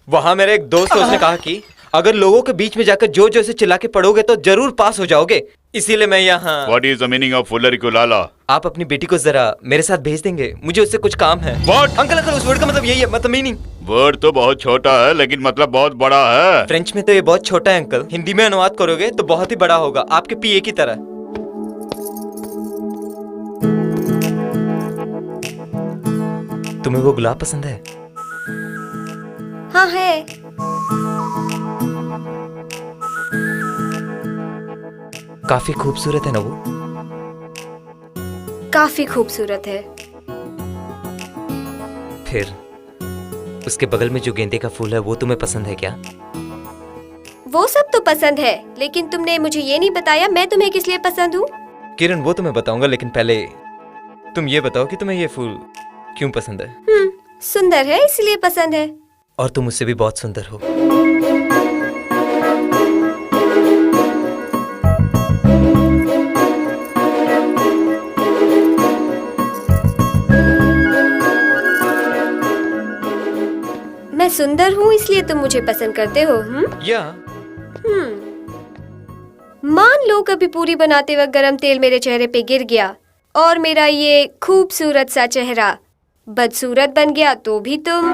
वहाँ मेरा एक दोस्त है, उसने कहा कि अगर लोगों के बीच में जाकर जो जो से चिल्ला के पढ़ोगे तो जरूर पास हो जाओगे। इसीलिए मैं यहाँ। What is the meaning of फुल्लरी Kulala? आप अपनी बेटी को जरा मेरे साथ भेज देंगे, मुझे उससे कुछ काम है। What? अंकल अंकल, उस वर्ड का मतलब यही है, मतलब मीनिंग। वर्ड तो बहुत छोटा है लेकिन मतलब बहुत बड़ा है। फ्रेंच में तो ये बहुत छोटा है अंकल, हिंदी में अनुवाद करोगे तो बहुत ही बड़ा होगा, आपके पीए की तरह। तुम्हें वो गुलाब पसंद है? हाँ है। काफी खूबसूरत है ना वो? काफी खूबसूरत है। फिर उसके बगल में जो गेंदे का फूल है वो तुम्हें पसंद है क्या? वो सब तो पसंद है, लेकिन तुमने मुझे ये नहीं बताया मैं तुम्हें किस लिए पसंद हूँ। किरण वो तो मैं बताऊंगा, लेकिन पहले तुम ये बताओ कि तुम्हें ये फूल क्यों पसंद है? सुंदर है इसलिए पसंद है। और तुम मुझसे भी बहुत सुंदर हो। सुंदर हूँ इसलिए तुम मुझे पसंद करते हो? या मान लो कभी पूरी बनाते वक्त गरम तेल मेरे चेहरे पे गिर गया और मेरा ये खूबसूरत सा चेहरा बदसूरत बन गया तो भी तुम?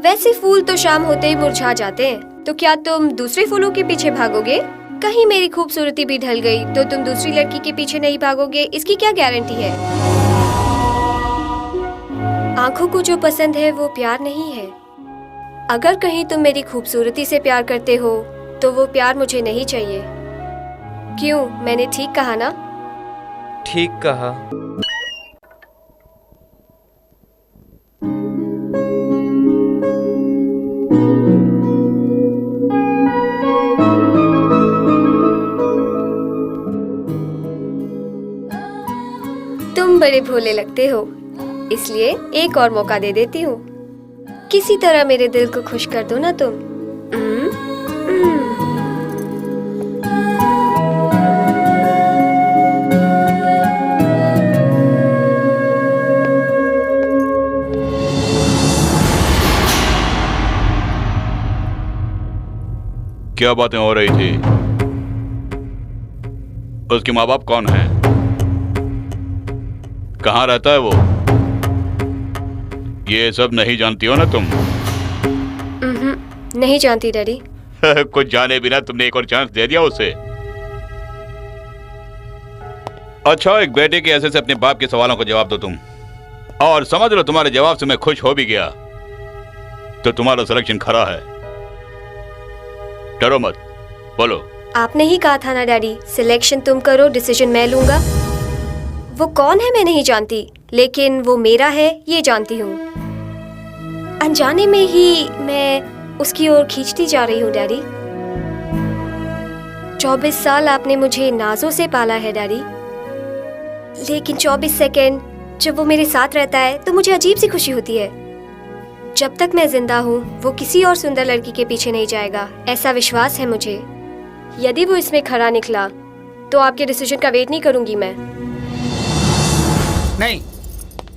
वैसे फूल तो शाम होते ही मुरझा जाते हैं, तो क्या तुम दूसरे फूलों के पीछे भागोगे? कहीं मेरी खूबसूरती भी ढल गई तो तुम दूसरी लड़की के पीछे नहीं भागोगे, इसकी क्या गारंटी है? आंखों को जो पसंद है वो प्यार नहीं है। अगर कहीं तुम मेरी खूबसूरती से प्यार करते हो तो वो प्यार मुझे नहीं चाहिए। क्यों, मैंने ठीक कहा ना? ठीक कहा। तुम बड़े भोले लगते हो, इसलिए एक और मौका दे देती हूँ। किसी तरह मेरे दिल को खुश कर दो ना तुम। क्या बातें हो रही थी? उसके माँ बाप कौन हैं? कहाँ रहता है वो? ये सब नहीं जानती हो ना तुम? नहीं जानती डैडी। कुछ जाने बिना तुमने एक और चांस दे दिया उसे। अच्छा, एक बेटे के ऐसे से अपने बाप के सवालों को जवाब दो तुम, और समझ लो तुम्हारे जवाब से मैं खुश हो भी गया तो तुम्हारा सिलेक्शन खरा है। डरो मत, बोलो। आपने ही कहा था ना डैडी, सिलेक्शन तुम करो, डिसीजन मैं लूंगा। वो कौन है मैं नहीं जानती, लेकिन वो मेरा है ये जानती हूँ। अनजाने में ही मैं उसकी ओर खींचती जा रही हूँ डैडी। 24 साल आपने मुझे नाजों से पाला है डैडी, लेकिन 24 सेकेंड जब वो मेरे साथ रहता है तो मुझे अजीब सी खुशी होती है। जब तक मैं जिंदा हूँ वो किसी और सुंदर लड़की के पीछे नहीं जाएगा, ऐसा विश्वास है मुझे। यदि वो इसमें खरा निकला तो आपके डिसीजन का वेट नहीं करूंगी मैं। नहीं,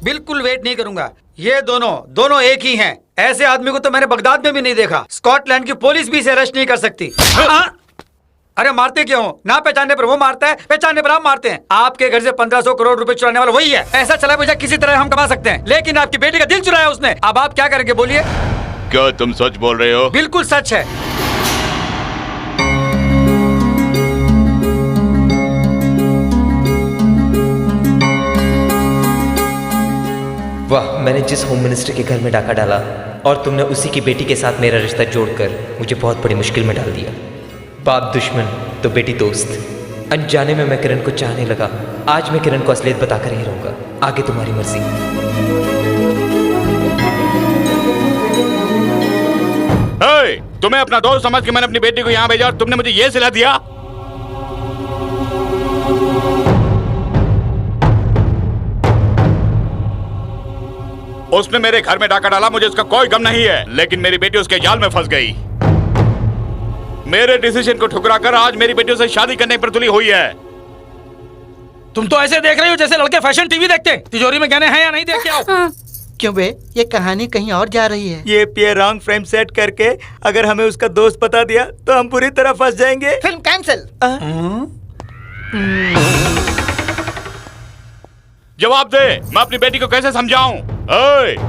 बिल्कुल वेट नहीं करूंगा। ये दोनों एक ही हैं। ऐसे आदमी को तो मैंने बगदाद में भी नहीं देखा। स्कॉटलैंड की पुलिस भी इसे अरेस्ट नहीं कर सकती। अरे मारते क्यों? ना पहचानने पर वो मारता है, पहचानने पर आप मारते हैं। आपके घर से 1500 करोड़ रुपए चुराने वाला वही है। ऐसा चला बजा किसी तरह हम कमा सकते हैं, लेकिन आपकी बेटी का दिल चुराया उसने। अब आप क्या करेंगे बोलिए? क्या तुम सच बोल रहे हो? बिल्कुल सच है। वाह, मैंने जिस होम मिनिस्टर के घर में डाका डाला और तुमने उसी की बेटी के साथ मेरा रिश्ता जोड़कर मुझे बहुत बड़ी मुश्किल में डाल दिया। बाप दुश्मन तो बेटी दोस्त। अनजाने में मैं किरण को चाहने लगा। आज मैं किरण को असलियत बताकर ही रहूंगा। आगे तुम्हारी मर्जी। तुम्हें अपना दोस्त समझ के मैंने अपनी बेटी को यहाँ भेजा और तुमने मुझे ये सिला दिया? उसने मेरे घर में डाका डाला, मुझे उसका कोई गम नहीं है, लेकिन मेरी बेटी उसके जाल में फंस गई। मेरे डिसीजन को ठुकरा कर आज मेरी बेटी से शादी करने पर तुली हुई है। तुम तो ऐसे देख रही हो जैसे लड़के फैशन टीवी देखते हैं। तिजोरी में गहने हैं या नहीं, देख के आओ। क्यों बे, ये कहानी कहीं और जा रही है। ये पियर रॉन्ग फ्रेम सेट करके अगर हमें उसका दोस्त बता दिया तो हम पूरी तरह फंस जाएंगे। Film cancel. जवाब दे, मैं अपनी बेटी को कैसे समझाऊं?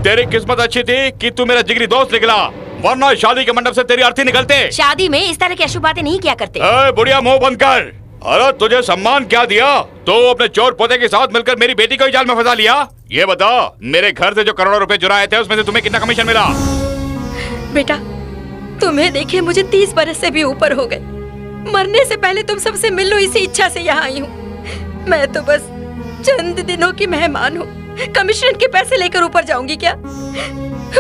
तेरी किस्मत अच्छी थी कि तू मेरा जिगरी दोस्त निकला, वरना शादी के मंडप से तेरी अर्थी निकलते। शादी में इस तरह की अशुभ बातें नहीं किया करते। बुढ़िया, मुंह बंद कर। अरे तुझे सम्मान क्या दिया? तो अपने चोर पोते के साथ मिलकर मेरी बेटी को ही जाल में फंसा लिया। ये बता, मेरे घर से जो करोड़ों रुपए चुराए थे उसमें से तुम्हें कितना कमीशन मिला? बेटा, तुम्हें देखे मुझे 30 बरस से भी ऊपर हो गए। मरने से पहले तुम सबसे मिल लो इसी इच्छा से यहाँ आई हूँ। मैं तो बस चंद दिनों की मेहमान हूँ। कमीशन के पैसे लेकर ऊपर जाऊंगी क्या?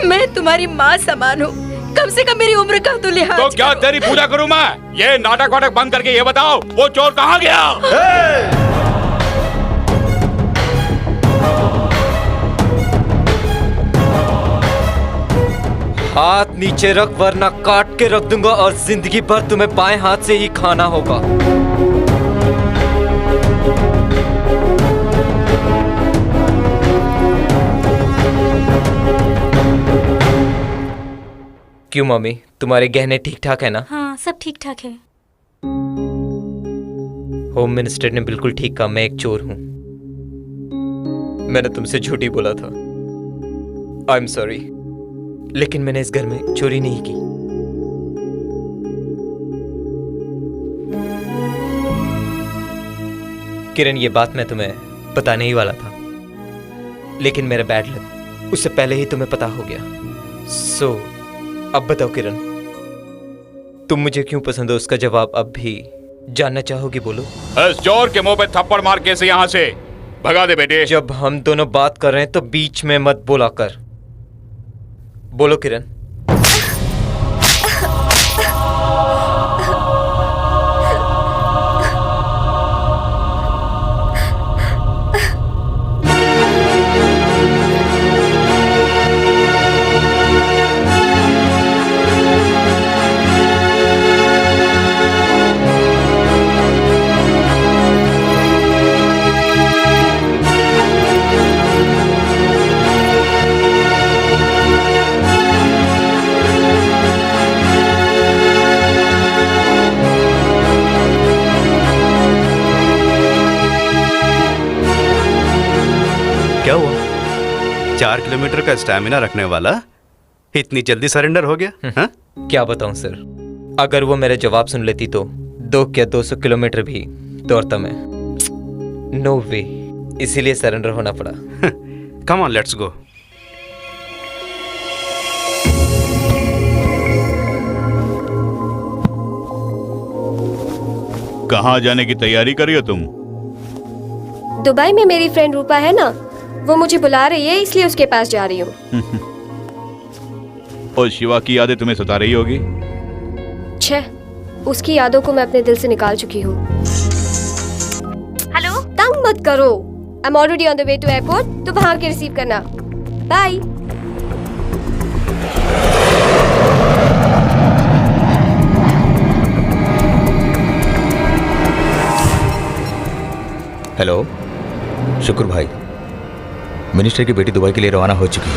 मैं तुम्हारी माँ समान हूँ, कम से कम मेरी उम्र का तो लिहाज तो क्या तेरी पूजा करूँ मैं? ये नाटक वाटक बंद करके ये बताओ, वो चोर कहाँ गया? हाथ नीचे रख वरना काट के रख दूंगा और जिंदगी भर तुम्हें बाएं हाथ से ही खाना होगा। क्यों मम्मी, तुम्हारे गहने ठीक ठाक है ना? हाँ, सब ठीक ठाक है। होम मिनिस्टर ने बिल्कुल ठीक कहा, मैं एक चोर हूं। मैंने तुमसे झूठी बोला था। आई एम सॉरी, लेकिन मैंने इस घर में चोरी नहीं की। किरण, ये बात मैं तुम्हें बताने ही वाला था, लेकिन मेरा बैड लक उससे पहले ही तुम्हें पता हो गया। सो अब बताओ किरण, तुम मुझे क्यों पसंद हो? उसका जवाब अब भी जानना चाहोगी? बोलो। इस चोर के मुंह पे थप्पड़ मार के इसे यहाँ से भगा दे बेटे। जब हम दोनों बात कर रहे हैं तो बीच में मत बोला कर। बोलो किरण। क्या हुआ? 4 किलोमीटर का स्टैमिना रखने वाला इतनी जल्दी सरेंडर हो गया? हाँ? क्या बताऊं सर, अगर वो मेरे जवाब सुन लेती तो 2 या 200 किलोमीटर भी दौड़ता मैं। नो वे, इसीलिए सरेंडर होना पड़ा। Come on, let's go. कहाँ जाने की तैयारी कर रही हो तुम? दुबई में मेरी फ्रेंड रूपा है ना, वो मुझे बुला रही है, इसलिए उसके पास जा रही हूँ। और शिवा की यादें तुम्हें सता रही होगी। छह, उसकी यादों को मैं अपने दिल से निकाल चुकी हूँ। हेलो, तंग मत करो। I am already on the way to airport, तो वहां आके रिसीव करना। बाय। हेलो शुक्र भाई, मिनिस्टर की बेटी दुबई के लिए रवाना हो चुकी है।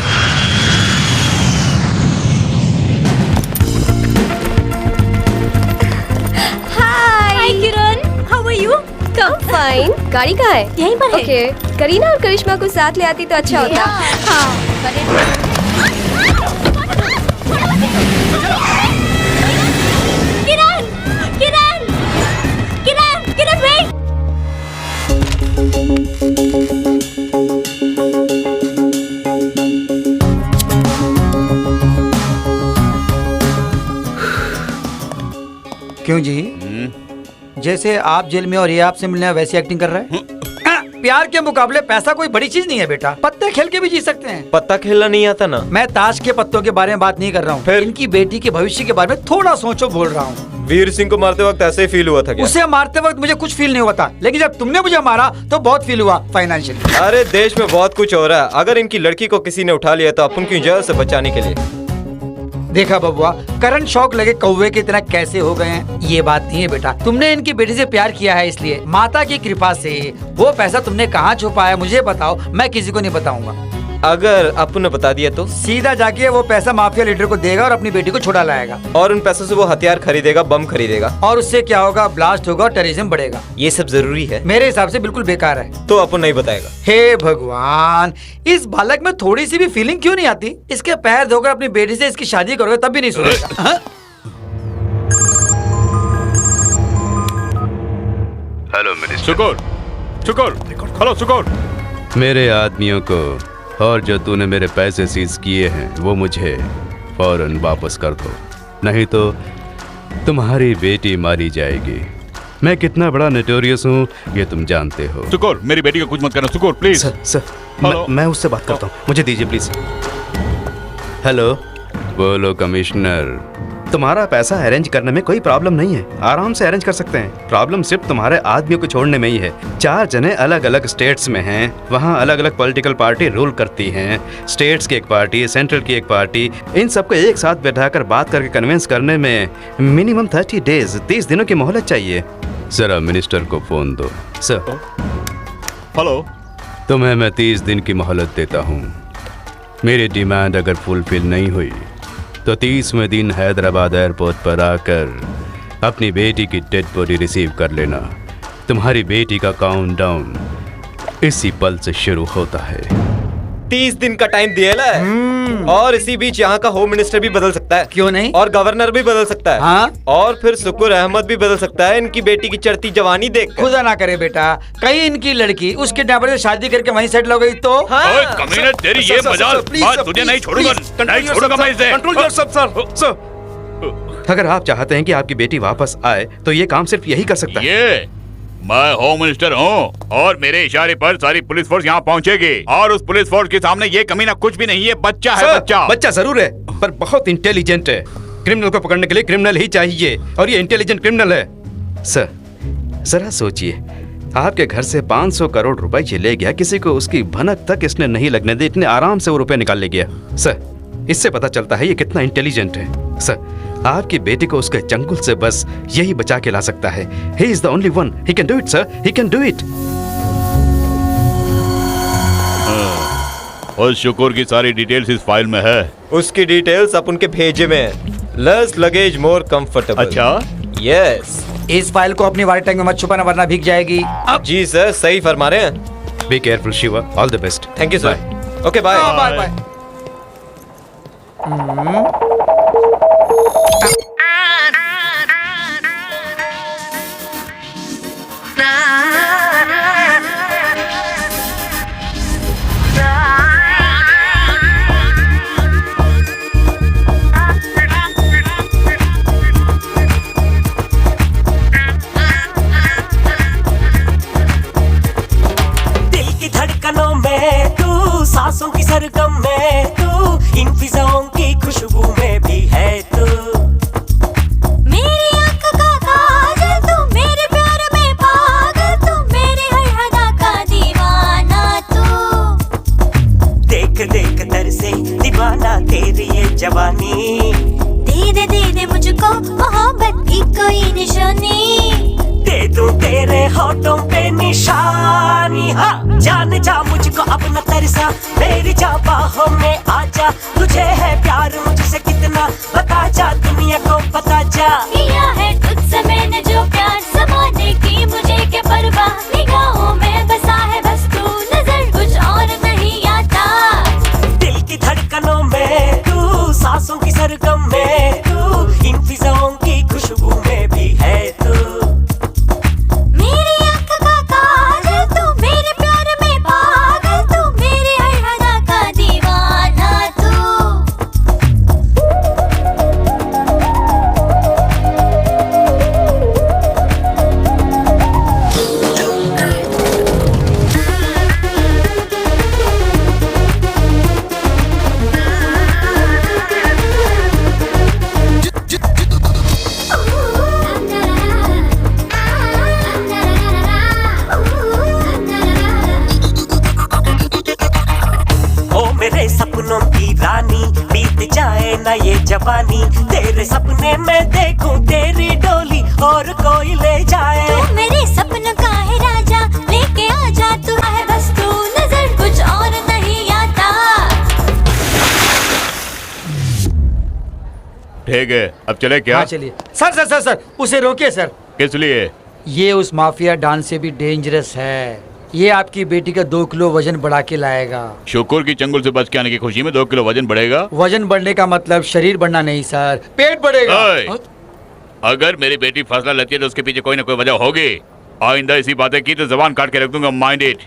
Hi Kiran, how are you? Come fine. गाड़ी कहाँ है? यहीं पर है। ओके, करीना और करिश्मा को साथ ले आती तो अच्छा होता। किरण, किरण, किरण, किरण वेट। क्यों जी? जैसे आप जेल में और ये आपसे मिलने आया, वैसी एक्टिंग कर रहा है। प्यार के मुकाबले पैसा कोई बड़ी चीज नहीं है बेटा, पत्ते खेल के भी जी सकते हैं। पत्ता खेलना नहीं आता ना? मैं ताश के पत्तों के बारे में बात नहीं कर रहा हूँ, फिर इनकी बेटी के भविष्य के बारे में थोड़ा सोचो बोल रहा हूँ। वीर सिंह को मारते वक्त ऐसे ही फील हुआ था क्या? उसे मारते वक्त मुझे कुछ फील नहीं हुआ था, लेकिन जब तुमने मुझे मारा तो बहुत फील हुआ फाइनेंशियली। अरे देश में बहुत कुछ हो रहा है, अगर इनकी लड़की को किसी ने उठा लिया तो अपन क्यों जेल से बचाने के लिए। देखा बबुआ, करंट शॉक लगे कौवे की तरह कैसे हो गए हैं। ये बात नहीं है बेटा, तुमने इनकी बेटी से प्यार किया है, इसलिए माता की कृपा से वो पैसा तुमने कहाँ छुपाया मुझे बताओ, मैं किसी को नहीं बताऊंगा। अगर अपन ने बता दिया तो? सीधा जाके वो पैसा माफिया लीडर को देगा और अपनी बेटी को छुड़ा लाएगा। और उन पैसों से वो हथियार खरीदेगा, बम खरीदेगा। और उससे क्या होगा? ब्लास्ट होगा और टेररिज्म बढ़ेगा। ये सब जरूरी है? मेरे हिसाब से बिल्कुल बेकार है। तो अपन नहीं बताएगा। हे भगवान, इस बालक में थोड़ी सी भी फीलिंग क्यों नहीं आती? इसके पैर धोकर अपनी बेटी से इसकी शादी करोगे तब भी नहीं सुनेगा। Hello minister. शुक्र, शुक्र, हेलो शुक्र। मेरे आदमियों को और जो तूने मेरे पैसे सीज किए हैं वो मुझे फौरन वापस कर दो, नहीं तो तुम्हारी बेटी मारी जाएगी। मैं कितना बड़ा नोटोरियस हूँ ये तुम जानते हो। शुक्र, मेरी बेटी को कुछ मत करना। शुक्र प्लीज। सर, मैं उससे बात करता हूँ, मुझे दीजिए प्लीज। हेलो, बोलो कमिश्नर। तुम्हारा पैसा अरेंज करने में कोई प्रॉब्लम नहीं है, आराम से अरेंज कर सकते हैं। प्रॉब्लम सिर्फ तुम्हारे आदमियों को छोड़ने में ही है। 4 जने अलग अलग स्टेट्स में हैं, वहाँ अलग अलग पॉलिटिकल पार्टी रूल करती हैं। स्टेट्स की एक पार्टी, सेंट्रल की एक पार्टी, इन सबको एक साथ बैठाकर बात करके कन्विंस करने में मिनिमम 30 डेज, 30 दिनों की मोहलत चाहिए। जरा मिनिस्टर को फोन दो। सर। हेलो। तुम्हें मैं 30 दिन की मोहलत देता हूँ। मेरी डिमांड अगर फुलफिल नहीं हुई तो 30वें दिन हैदराबाद एयरपोर्ट पर आकर अपनी बेटी की डेड बॉडी रिसीव कर लेना। तुम्हारी बेटी का काउंटडाउन इसी पल से शुरू होता है। 30 दिन का टाइम दिया है और इसी बीच यहाँ का होम मिनिस्टर भी बदल सकता है। क्यों नहीं? और गवर्नर भी बदल सकता है। हाँ? और फिर शुक्र अहमद भी बदल सकता है इनकी बेटी की चढ़ती जवानी देख। खुदा ना करे बेटा, कहीं इनकी लड़की उस किडनैपर से शादी करके वहीं सेटल हो गई तो। ओए कमीने, तेरी ये मजाल, बात तुझे नहीं छोड़ूंगा, नहीं छोड़ूंगा मैं इसे। Control yourself sir. अगर आप चाहते हैं कि आपकी बेटी वापस आए तो ये काम सिर्फ यही कर सकता है। ये मैं होम मिनिस्टर हूँ और मेरे इशारे पर सारी पुलिस फोर्स यहाँ पहुँचेगी और उस पुलिस फोर्स के सामने ये कमीना कुछ भी नहीं है, बच्चा है। बच्चा जरूर है पर बहुत इंटेलिजेंट है। क्रिमिनल को पकड़ने के लिए क्रिमिनल ही चाहिए और ये इंटेलिजेंट क्रिमिनल है। सर जरा सोचिए, आपके घर से 500 करोड़ रुपए ये ले गया, किसी को उसकी भनक तक इसने नहीं लगने दी, इतने आराम से वो रुपए निकाल ले गया। सर इससे पता चलता है ये कितना इंटेलिजेंट है। सर आपकी बेटी को उसके चंगुल से बस यही बचा के ला सकता है। He is the only one. He can do it, sir. He can do it. उस शुक्र की सारी डिटेल्स इस फाइल में है। उसकी डिटेल्स अपन के भेजे में है। Less luggage more comfortable. अच्छा? यस। इस फाइल को अपनी वाइट टैंक में मत छुपाना वरना भीग जाएगी। जी सर, सही फरमा रहे हैं। Be careful, Shiva. All the best. Thank you sir. Okay bye. Bye bye. दिल की धड़कनों में तू, सांसों की सरगम में तू, इन फिजाओं की खुशबू में भी है तू। मेरी आँख का काजल तू, मेरे प्यार में पागल तू, मेरे हर अदा का दीवाना तू। देख देख तरसे दीवाना तेरी ये जवानी। दे दे मुझको मोहब्बत की कोई निशानी। दे दूं तेरे होठों पे निशानी। हाँ जान जा मुझको अब न तरसा, मेरी जा बाहों में आजा। तुझे है प्यार मुझसे कितना, बता जा दुनिया को बता जा। किया है तुझसे मैंने जो प्यार, ज़माने की मुझे क्या परवाह। निगाहों में बसा है बस तू, नजर कुछ और नहीं आता। दिल की धड़कनों में तू, सांसों की सरगम में तू, इन फिजाओं की खुशबू में भी है तू। मेरी आँख का काजल तू, मेरे प्यार में पागल तू, मेरे हर अदा का दीवाना तू। ओ मेरे सपनों की रानी, बीत जाए ना ये जवानी। तेरे सपने में देखूं तेरी डोली और कोई ले जाए। तू मेरे सपनों का है राजा, लेके आजा तू है बस तू, नजर कुछ और नहीं आता। ठीक है, अब चले क्या? हाँ चलिए। सर उसे रोकिए सर। किस लिए? ये उस माफिया डॉन से भी डेंजरस है। ये आपकी बेटी का 2 किलो वजन बढ़ा के लाएगा। शुक्र की चंगुल से बच के आने की खुशी में 2 किलो वजन बढ़ेगा। वजन बढ़ने का मतलब शरीर बढ़ना नहीं सर, पेट बढ़ेगा। अगर मेरी बेटी फैसला लेती है तो उसके पीछे कोई ना कोई वजह होगी। आइंदा ऐसी बातें की तो जबान काट के रख दूंगा, माइंड इट।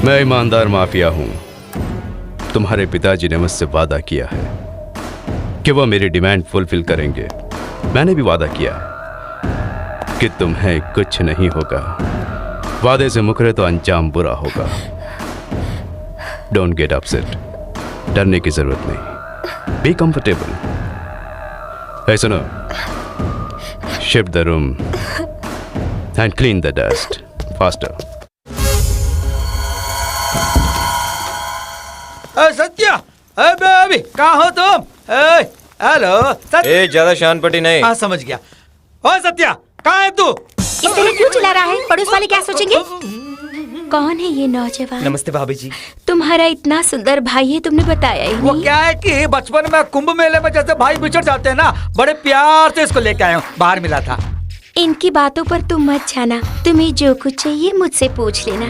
मैं ईमानदार माफिया हूं। तुम्हारे पिताजी ने मुझसे वादा किया है कि वो मेरी डिमांड फुलफिल करेंगे। मैंने भी वादा किया कि तुम्हें कुछ नहीं होगा। वादे से मुकरे तो अंजाम बुरा होगा। Don't get upset. डरने की जरूरत नहीं। Be comfortable. hey, सुनो, shift the room and clean the dust faster. Satya, baby, कहाँ हो तुम? हेलो सत्या। ज्यादा शान पटी नहीं। हाँ समझ गया। ओ सत्या, कहाँ है तू? इस तरह क्यों चिल्ला रहा है? पड़ोस वाले क्या सोचेंगे? कौन है ये नौजवान? नमस्ते भाभी जी। तुम्हारा इतना सुंदर भाई है, तुमने बताया ही वो नहीं। क्या है कि बचपन में कुंभ मेले में जैसे भाई बिछड़ जाते हैं ना, बड़े प्यार से इसको लेके आया हूँ। बाहर मिला था। इनकी बातों पर तुम मत जाना। तुम्हें जो कुछ चाहिए मुझसे पूछ लेना।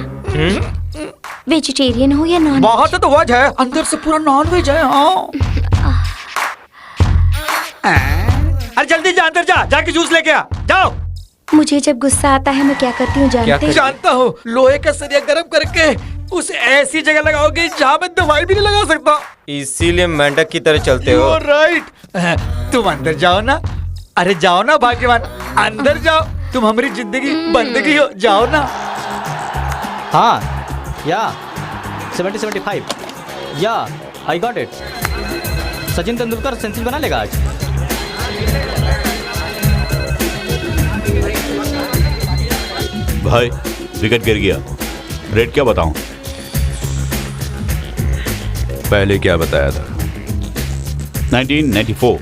वेजिटेरियन हो या नॉन? बाहर से तो वेज है, अंदर से पूरा नॉन वेज है। हाँ। अरे जल्दी जा, अंदर जा, जाके जूस लेके आ। जाओ। मुझे जब गुस्सा आता है मैं क्या करती हूँ जानते हैं? जानता हूँ। लोहे का सरिया गर्म करके उसे ऐसी जगह लगाओगे जहाँ मैं दवाई भी नहीं लगा सकता। इसीलिए मेंढक की तरह चलते हो। राइट। तुम अंदर जाओ ना। अरे जाओ ना भाग्यवान, अंदर जाओ। तुम हमारी जिंदगी बंदगी हो, जाओ ना। हाँ या 70-75 या I got it. Sachin Tendulkar century बना लेगा आज। भाई विकेट गिर गया। रेट क्या बताऊं? पहले क्या बताया था? 1994।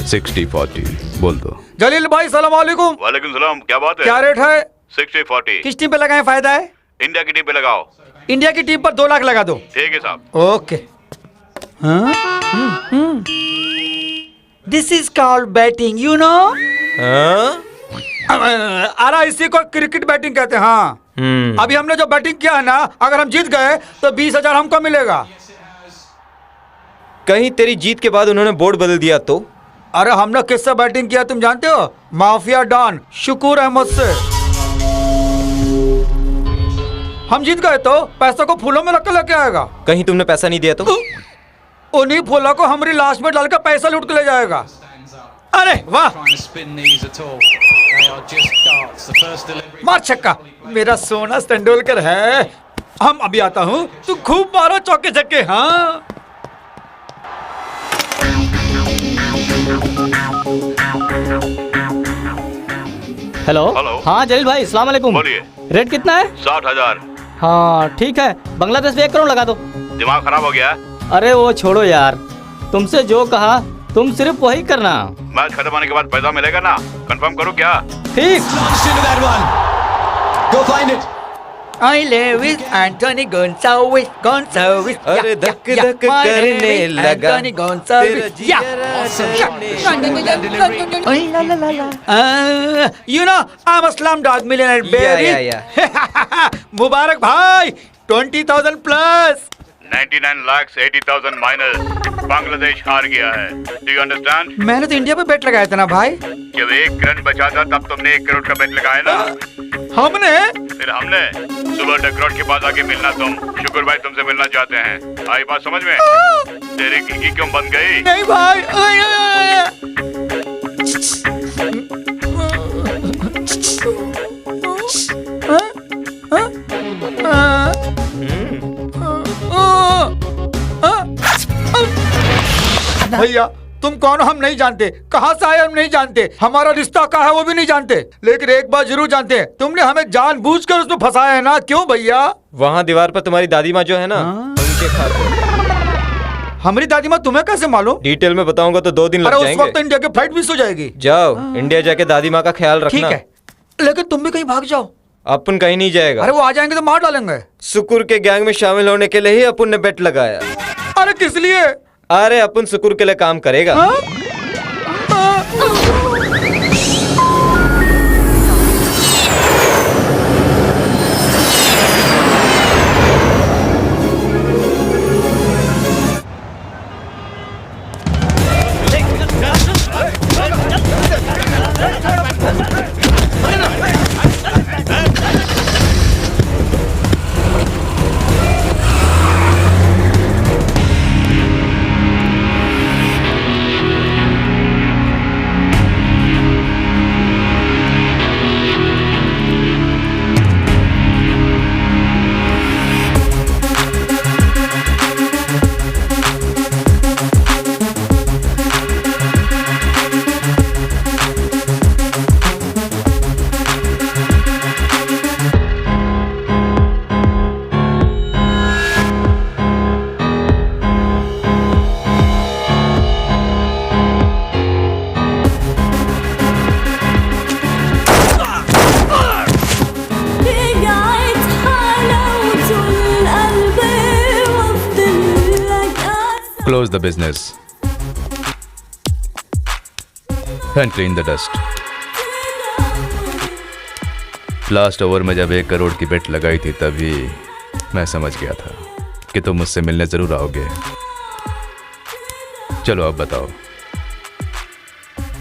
60-40 बोल दो। जलील भाई सलाम वालेकुम। वालेकुम सलाम। क्या बात है? क्या रेट है? 60-40। किस टीम पे लगाएं? फायदा है? इंडिया की टीम पे लगाओ। इंडिया की टीम पर 2 लाख लगा दो। ठीक है साहब। Okay. This is called batting, you know. अरे इसी को क्रिकेट बैटिंग कहते हैं। हाँ। अभी हमने जो बैटिंग किया है ना, अगर हम जीत गए तो 20,000 हमको मिलेगा। कहीं तेरी जीत के बाद उन्होंने बोर्ड बदल दिया तो? अरे हमने किससे बैटिंग किया तुम जानते हो? माफिया डॉन शुक्र अहमद से। हम जीत गए तो पैसों को फूलों में रख के लेके आएगा। कहीं तुमने पैसा नहीं दिया तो? उन्हीं फूलों को हमारी लाश में डालकर पैसा लूट के ले जाएगा। अरे वाह, मार छक्का। मेरा सोना तेंदुलकर है। हम अभी आता हूँ, तू खूब मारो चौके छक्के। हाँ हेलो। हाँ जलील भाई सलाम वालेकुम। बोलिए। रेट कितना है? 60,000। हाँ ठीक है, बांग्लादेश पे 1 करोड़ लगा दो। दिमाग खराब हो गया? अरे वो छोड़ो यार, तुमसे जो कहा तुम सिर्फ वही करना। मैच खत्म होने के बाद पैसा मिलेगा ना? कंफर्म करूं क्या? ठीक। I live with Anthony Gonzalez, Gonzalez. अरे धक धक करने लगा Anthony Gonzalez. You know, I'm a slumdog millionaire, baby. मुबारक भाई, 20,000 plus. 99,80,000 माइनस। बांग्लादेश हार गया है। Do you understand? मैंने तो इंडिया पे बेट लगाया था ना भाई। जब 1 रन बचा था तब तुमने 1 करोड़ का बेट लगाया ना? हमने? फिर हमने सुबह डकरोट के पास आके मिलना। तुम शुक्र भाई तुमसे मिलना चाहते हैं। आई बात समझ में? तेरी खिड़की क्यों बंद गई? नहीं भाई। भैया तुम कौन हो हम नहीं जानते, कहाँ से आए हम नहीं जानते, हमारा रिश्ता क्या है वो भी नहीं जानते, लेकिन एक बात जरूर जानते हैं, तुमने हमें जानबूझकर उसमें फंसाया है ना? क्यों भैया? वहाँ दीवार पर तुम्हारी दादी माँ जो है ना, उनके खाते। हमारी दादी माँ तुम्हें कैसे मालूम? डिटेल में बताऊंगा तो 2 दिन लग जाएंगे। उस वक्त इंडिया की फ्लाइट मिस हो जाएगी। जाओ इंडिया जाके दादी माँ का ख्याल रखना। ठीक है, लेकिन तुम भी कहीं भाग जाओ। अपन कहीं नहीं जाएगा। अरे वो आ जाएंगे तो मार डालेंगे। सुकुर के गैंग में शामिल होने के लिए ही अपन ने बेट लगाया। अरे किस लिए? अरे अपन सुकुर के लिए काम करेगा। The business and clean the dust. Last over में जब 1 करोड़ की बेट लगाई थी तभी मैं समझ गया था कि तुम मुझसे मिलने जरूर आओगे। चलो अब बताओ,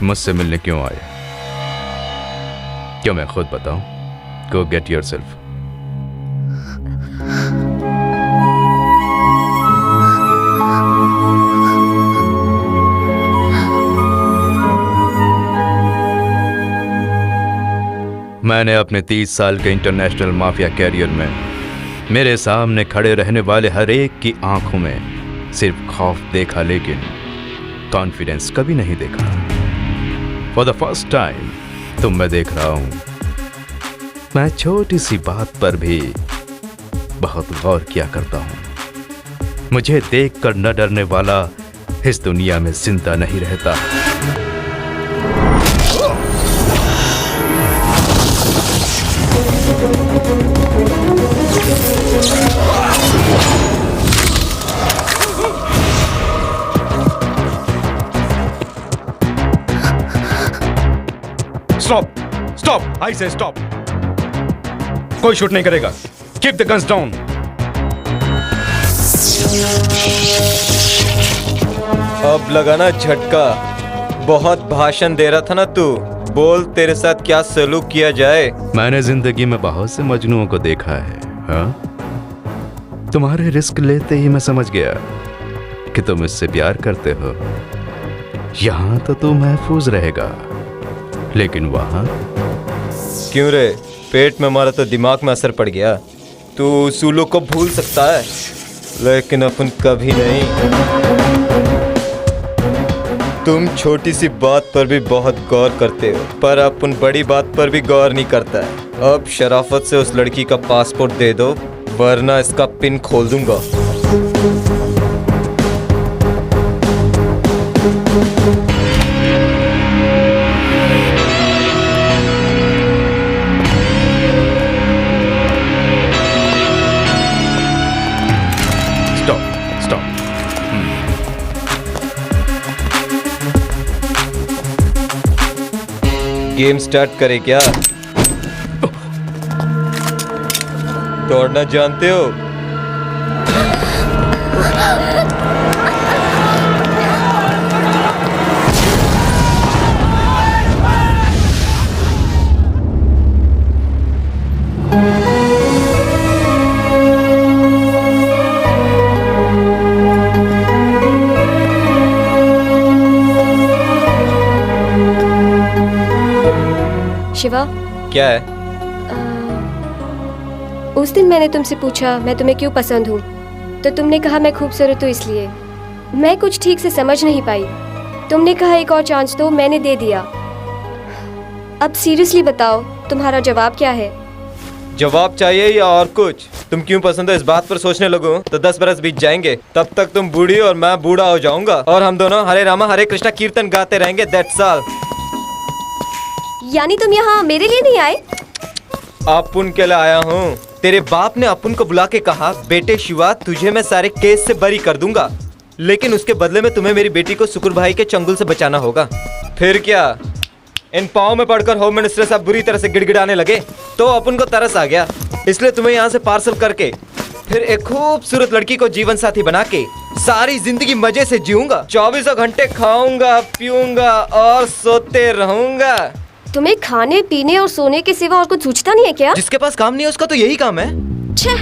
मुझसे मिलने क्यों आए? क्यों मैं खुद बताऊं? गो गेट योरसेल्फ। मैंने अपने 30 साल के इंटरनेशनल माफिया कैरियर में मेरे सामने खड़े रहने वाले हर एक की आंखों में सिर्फ खौफ देखा, लेकिन कॉन्फिडेंस कभी नहीं देखा। फॉर द फर्स्ट टाइम तुम मैं देख रहा हूं, मैं छोटी सी बात पर भी बहुत गौर किया करता हूं। मुझे देखकर न डरने वाला इस दुनिया में जिंदा नहीं रहता। स्टॉप स्टॉप, आई से स्टॉप। कोई शूट नहीं करेगा। Keep the guns down. अब लगाना झटका। बहुत भाषण दे रहा था ना तू। बोल, तेरे साथ क्या सलूक किया जाए? मैंने जिंदगी में बहुत से मजनुओं को देखा है। हाँ, तुम्हारे रिस्क लेते ही मैं समझ गया कि तुम इससे प्यार करते हो। यहां तो तू महफूज रहेगा, लेकिन वहां क्यों रे? पेट में मारा तो दिमाग में असर पड़ गया। तू उसूलों को भूल सकता है, लेकिन अपन कभी नहीं। तुम छोटी सी बात पर भी बहुत गौर करते हो, पर अपन बड़ी बात पर भी गौर नहीं करता है। अब शराफत से उस लड़की का पासपोर्ट दे दो, वरना इसका पिन खोल दूंगा। गेम स्टार्ट करे क्या? दौड़ना जानते हो? शिवा, क्या है? उस दिन मैंने तुमसे पूछा मैं तुम्हें क्यों पसंद हूँ, तो तुमने कहा मैं खूबसूरत हूँ इसलिए। मैं कुछ ठीक से समझ नहीं पाई। तुमने कहा एक और चांस दो, मैंने दे दिया। अब सीरियसली बताओ, तुम्हारा जवाब क्या है? जवाब चाहिए या और कुछ? तुम क्यों पसंद हो इस बात पर सोचने लगो तो 10 बरस बीत जाएंगे। तब तक तुम बूढ़ी और मैं बूढ़ा हो जाऊंगा, और हम दोनों हरे रामा हरे कृष्णा कीर्तन गाते रहेंगे। That's all. यानी तुम यहाँ मेरे लिए नहीं आए? अपुन के लिए आया हूँ। तेरे बाप ने अपुन को बुला के कहा, बेटे शिवा तुझे मैं सारे केस से बरी कर दूंगा, लेकिन उसके बदले में तुम्हें मेरी बेटी को शुक्र भाई के चंगुल से बचाना होगा। फिर क्या, इन पाँव में पड़कर होम मिनिस्टर साहब बुरी तरह से गिड़गिड़ाने लगे तो अपुन को तरस आ गया। इसलिए तुम्हें यहाँ से पार्सल करके फिर एक खूबसूरत लड़की को जीवन साथी बना के सारी जिंदगी मजे से जीऊंगा। 24 घंटे खाऊंगा पीऊंगा और सोते रहूंगा। तुम्हें खाने पीने और सोने के सिवा और कुछ सूझता नहीं है क्या? जिसके पास काम नहीं है उसका तो यही काम है। छह,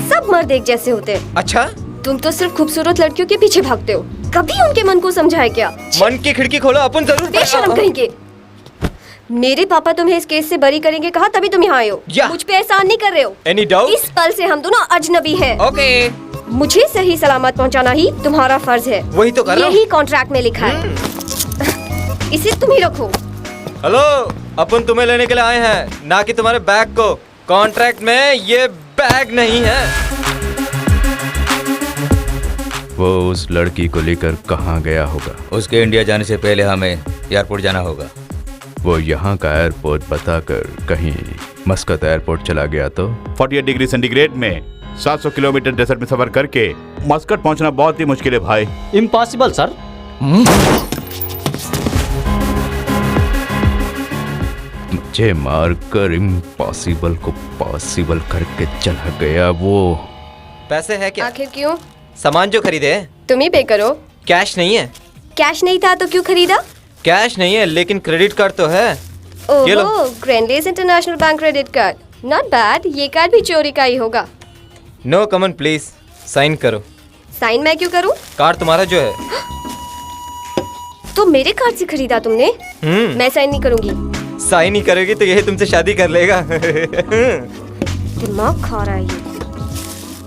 सब मर्द एक जैसे होते हैं। अच्छा, तुम तो सिर्फ खूबसूरत लड़कियों के पीछे भागते हो, कभी उनके मन को समझाए क्या? मन की खिड़की खोलो, अपन जरूर। बेशरम कहेंगे। मेरे पापा तुम्हें इस केस से बरी करेंगे कहा, तभी तुम यहाँ आए हो। मुझ पे एहसान नहीं कर रहे हो। Any doubt? इस पल से हम दोनों अजनबी हैं। Okay. मुझे सही सलामत पहुँचाना ही तुम्हारा फर्ज है। वही तो कर रहा हूँ। यही कॉन्ट्रैक्ट में लिखा है। इसे तुम ही रखो। हेलो, अपन तुम्हें लेने के लिए आए हैं, ना कि तुम्हारे बैग को। कॉन्ट्रैक्ट में ये बैग नहीं है। वो उस लड़की को लेकर कहाँ गया होगा? उसके इंडिया जाने से पहले हमें एयरपोर्ट जाना होगा। वो यहाँ का एयरपोर्ट बताकर कहीं मस्कत एयरपोर्ट चला गया तो? 48 डिग्री सेंटीग्रेड में 700 किलोमीटर डेजर्ट में सफर करके मस्कट पहुंचना बहुत ही मुश्किल है भाई। Impossible sir. मुझे मारकर इम्पॉसिबल को पॉसिबल करके चला गया वो। पैसे है क्या? आखिर क्यों? सामान जो खरीदे हैं। तुम ही पे करो। कैश नहीं है। कैश नहीं था तो क्यों खरीदा? कैश नहीं है लेकिन क्रेडिट कार्ड तो है। ये लो। ओहो, Grindlays international bank credit card. Not bad. ये कार्ड भी चोरी का ही होगा। नो कमन प्लीज, साइन करो। साइन मैं क्यों करूं? कार्ड तुम्हारा जो है। तो मेरे कार्ड से खरीदा तुमने? मैं साइन नहीं करूंगी। साइन नहीं करोगी तो यही तुमसे शादी कर लेगा। दिमाग खा रहा है ये।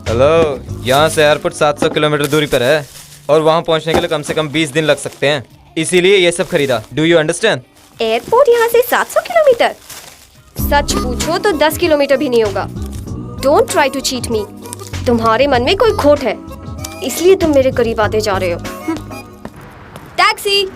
हेलो, यहाँ से एयरपोर्ट 700 किलोमीटर दूरी पर है और वहाँ पहुँचने के लिए कम से कम 20 दिन लग सकते हैं, इसीलिए ये सब खरीदा। Do you understand? एयरपोर्ट यहाँ से 700 किलोमीटर? सच पूछो तो 10 किलोमीटर भी नहीं होगा। Don't try to cheat me. तुम्हारे मन में कोई खोट है, इसलिए तुम मेरे करीब आते जा रहे हो। टैक्सी।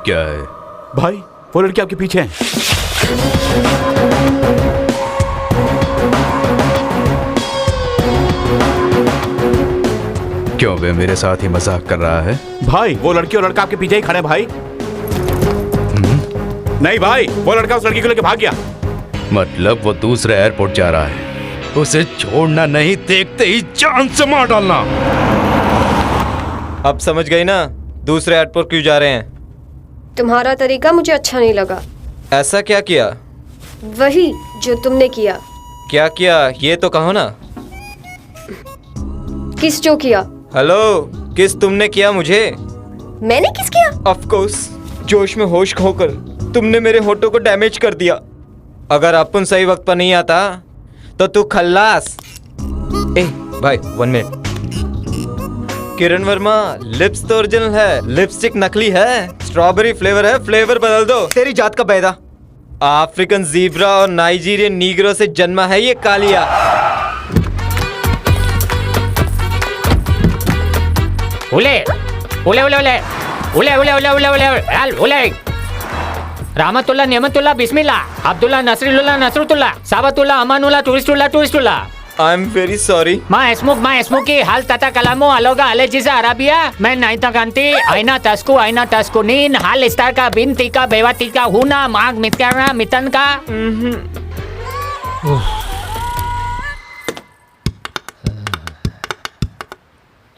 क्या है भाई? वो लड़की आपके पीछे है। क्यों वे मेरे साथ ही मजाक कर रहा है? भाई वो लड़की और लड़का आपके पीछे ही खड़े हैं भाई। नहीं भाई, वो लड़का उस लड़की को लेकर भाग गया। मतलब वो दूसरे एयरपोर्ट जा रहा है। उसे छोड़ना नहीं, देखते ही जान से मार डालना। अब समझ गई ना दूसरे एयरपोर्ट क्यों जा रहे हैं? तुम्हारा तरीका मुझे अच्छा नहीं लगा। ऐसा क्या किया? वही जो तुमने किया। क्या किया ये तो कहो ना। किस जो किया? हेलो, किस तुमने किया मुझे? मैंने किस किया? ऑफ कोर्स, जोश में होश खोकर तुमने मेरे होठों को डैमेज कर दिया। अगर अपन सही वक्त पर नहीं आता तो तू खल्लास। ए भाई 1 मिनट। किरण वर्मा, लिप्स तो ओरिजिनल है, लिपस्टिक नकली है। स्ट्रॉबेरी फ्लेवर है, फ्लेवर बदल दो। तेरी जात का पैदा। अफ्रीकन जीब्रा और नाइजीरियन नीग्रो से जन्मा है ये कालिया। उले उले उले उले उले उले उले उले उले उले रहमतुल्लाह नियमतुल्लाह बिस्मिल्लाह अब्दुल्लाह नसरुल्लाह नसरुतुल्लाह साबतुल्लाह अमानुल्लाह टूरिस्टुल्लाह आई एम वेरी सॉरी। मा एस्मुकी हाल तता कलामो अलोगा अलेजिजा अरबिया मैं नाइता कांति आइना तस्कु नीन हाल इस्तार का बिन टीका बेवा टीका हुना माग मितना मितन का।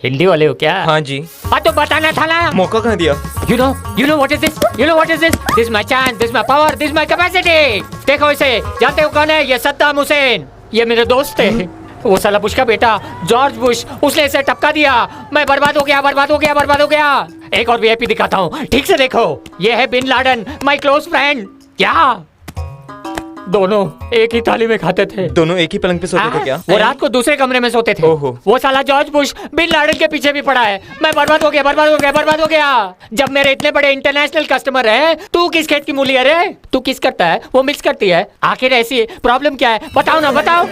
हिंदी वाले हो क्या? हाँ जी। हाँ तो बताना था ना। मौका कहाँ दिया? You know what is this? You know what is this? This is my chance, this is my power, this is my capacity. देखो इसे, जानते हो कौन है? ये सद्दाम हुसैन। ये मेरे दोस्त थे। वो साला बुश का बेटा जॉर्ज बुश, उसने इसे टपका दिया। मैं बर्बाद हो गया। एक और वीआईपी दिखाता हूँ, ठीक से देखो। ये है बिन लाडन, माय क्लोज फ्रेंड। क्या? दोनों एक ही थाली में खाते थे। दोनों एक ही पलंग पे सोते थे क्या? वो रात को दूसरे कमरे में सोते थे। वो साला जॉर्ज बुश बिन लाडन के पीछे भी पड़ा है। मैं बर्बाद हो गया। जब मेरे इतने बड़े इंटरनेशनल कस्टमर हैं, तू किस खेत की मूली है रे? तू किस करता है? वो मिक्स करती है। आखिर ऐसी प्रॉब्लम क्या है? बताओ ना, बताओ।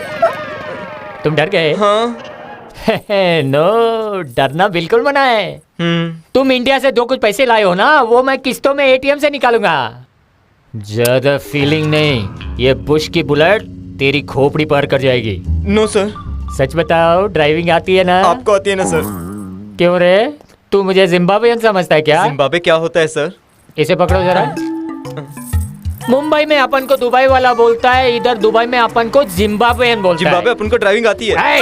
तुम डर गए? हाँ। नो, डरना बिल्कुल मना है। तुम इंडिया से जो कुछ पैसे लाए हो ना, वो मैं किस्तों में एटीएम से निकालूंगा। ज्यादा फीलिंग नहीं, ये बुश की बुलेट तेरी खोपड़ी पार कर जाएगी। No sir. सच बताओ, ड्राइविंग आती है ना? आपको आती है ना सर? क्यों रे, तू मुझे जिम्बाब्वेन समझता है क्या? जिम्बाब्वे क्या होता है सर? इसे पकड़ो जरा। मुंबई में अपन को दुबई वाला बोलता है, इधर दुबई में अपन को जिम्बाब्वेन बोलता है। जिम्बाब्वे अपन को ड्राइविंग आती है।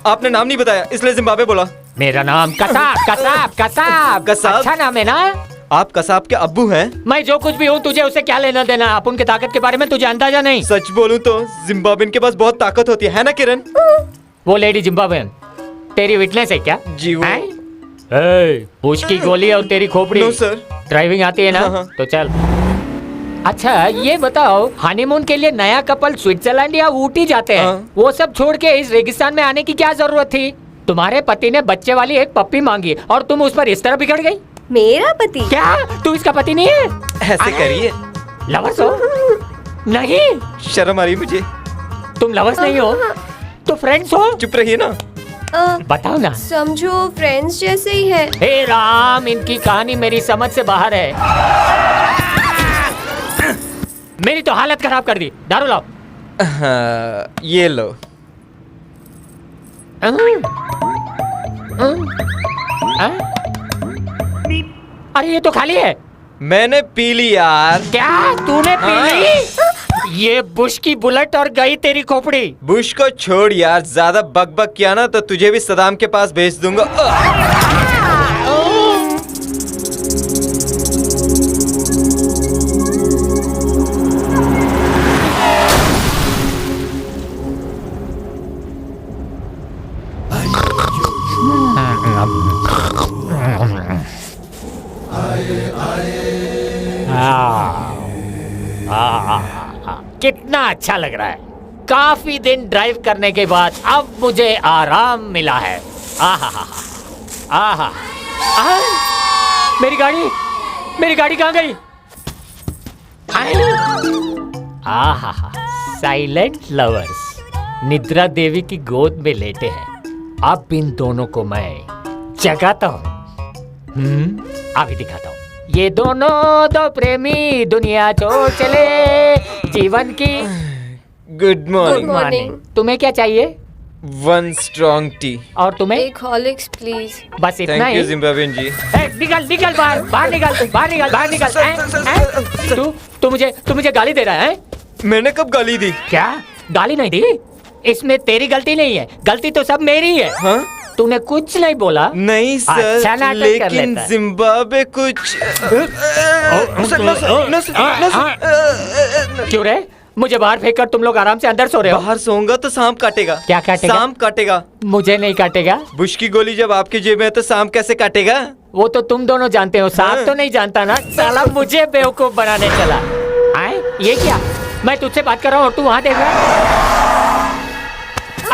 आपने नाम नहीं बताया इसलिए जिम्बाब्वे बोला। मेरा नाम कसाब। अच्छा नाम है ना? आप कसाब के अब्बू हैं? मैं जो कुछ भी हूँ तुझे उससे क्या लेना देना? आप उनके ताकत के बारे में तुझे अंदाजा नहीं। सच बोलूं तो जिम्बाब्वेन के पास बहुत ताकत होती है ना किरण? वो लेडी जिम्बाब्वेन तेरी विटनेस है क्या? जी वो। पुश की गोली और तेरी खोपड़ी। No sir. ड्राइविंग आती है ना? तो चल। अच्छा ये बताओ, हनीमून के लिए नया कपल स्विट्जरलैंड या ऊटी जाते हैं, वो सब छोड़ के इस रेगिस्तान में आने की क्या जरूरत थी? तुम्हारे पति ने बच्चे वाली एक पप्पी मांगी और तुम उस पर इस तरह बिगड़ गई। मेरा पति? क्या तू इसका पति नहीं है? ऐसे करिए। लवर्स हो? नहीं। शर्म आ रही मुझे। तुम लवर्स नहीं हो तो फ्रेंड्स हो? चुप रहिए ना। बताओ ना। समझो फ्रेंड्स जैसे ही है। हे राम, इनकी कहानी मेरी समझ से बाहर है। मेरी तो हालत खराब कर दी। दारू लाओ। ये लो। अरे ये तो खाली है। मैंने पी ली यार। क्या तूने पी ली? ये बुश की बुलेट और गई तेरी खोपड़ी। बुश को छोड़ यार, ज्यादा बक बक किया ना तो तुझे भी सदाम के पास भेज दूंगा। कितना अच्छा लग रहा है। काफी दिन ड्राइव करने के बाद अब मुझे आराम मिला है। आहा, मेरी गाड़ी कहाँ गई? आहा, साइलेंट लवर्स निद्रा देवी की गोद में लेटे हैं। अब इन दोनों को मैं जगाता हूँ। अभी दिखाता हूँ। ये दोनों दो प्रेमी दुनिया छोड़ चले जीवन की। Good morning. तुम्हें क्या चाहिए? 1 स्ट्रॉन्ग टी। और तुम्हें? एक हॉर्लिक्स प्लीज। बस इतना ही? थैंक यू जिम्बाब्वेन जी। निकल बाहर निकल। तू मुझे गाली दे रहा है? मैंने कब गाली दी? क्या गाली नहीं दी? इसमें तेरी गलती नहीं है, गलती तो सब मेरी है। हाँ? तूने कुछ नहीं बोला? नहीं सर, अच्छा लेकिन जिम्बाब्वे कुछ। क्यों रे? मुझे बाहर फेंक कर तुम लोग आराम से अंदर सो रहे हो? बाहर सोऊंगा तो सांप काटेगा। क्या काटेगा? सांप काटेगा। मुझे नहीं काटेगा। बुश की गोली जब आपकी जेब में है तो सांप कैसे काटेगा? वो तो तुम दोनों जानते हो, सांप तो नहीं जानता ना। साला मुझे बेवकूफ बनाने चला। आए ये क्या? मैं तुझसे बात कर रहा हूँ और तू वहाँ देख रहा है?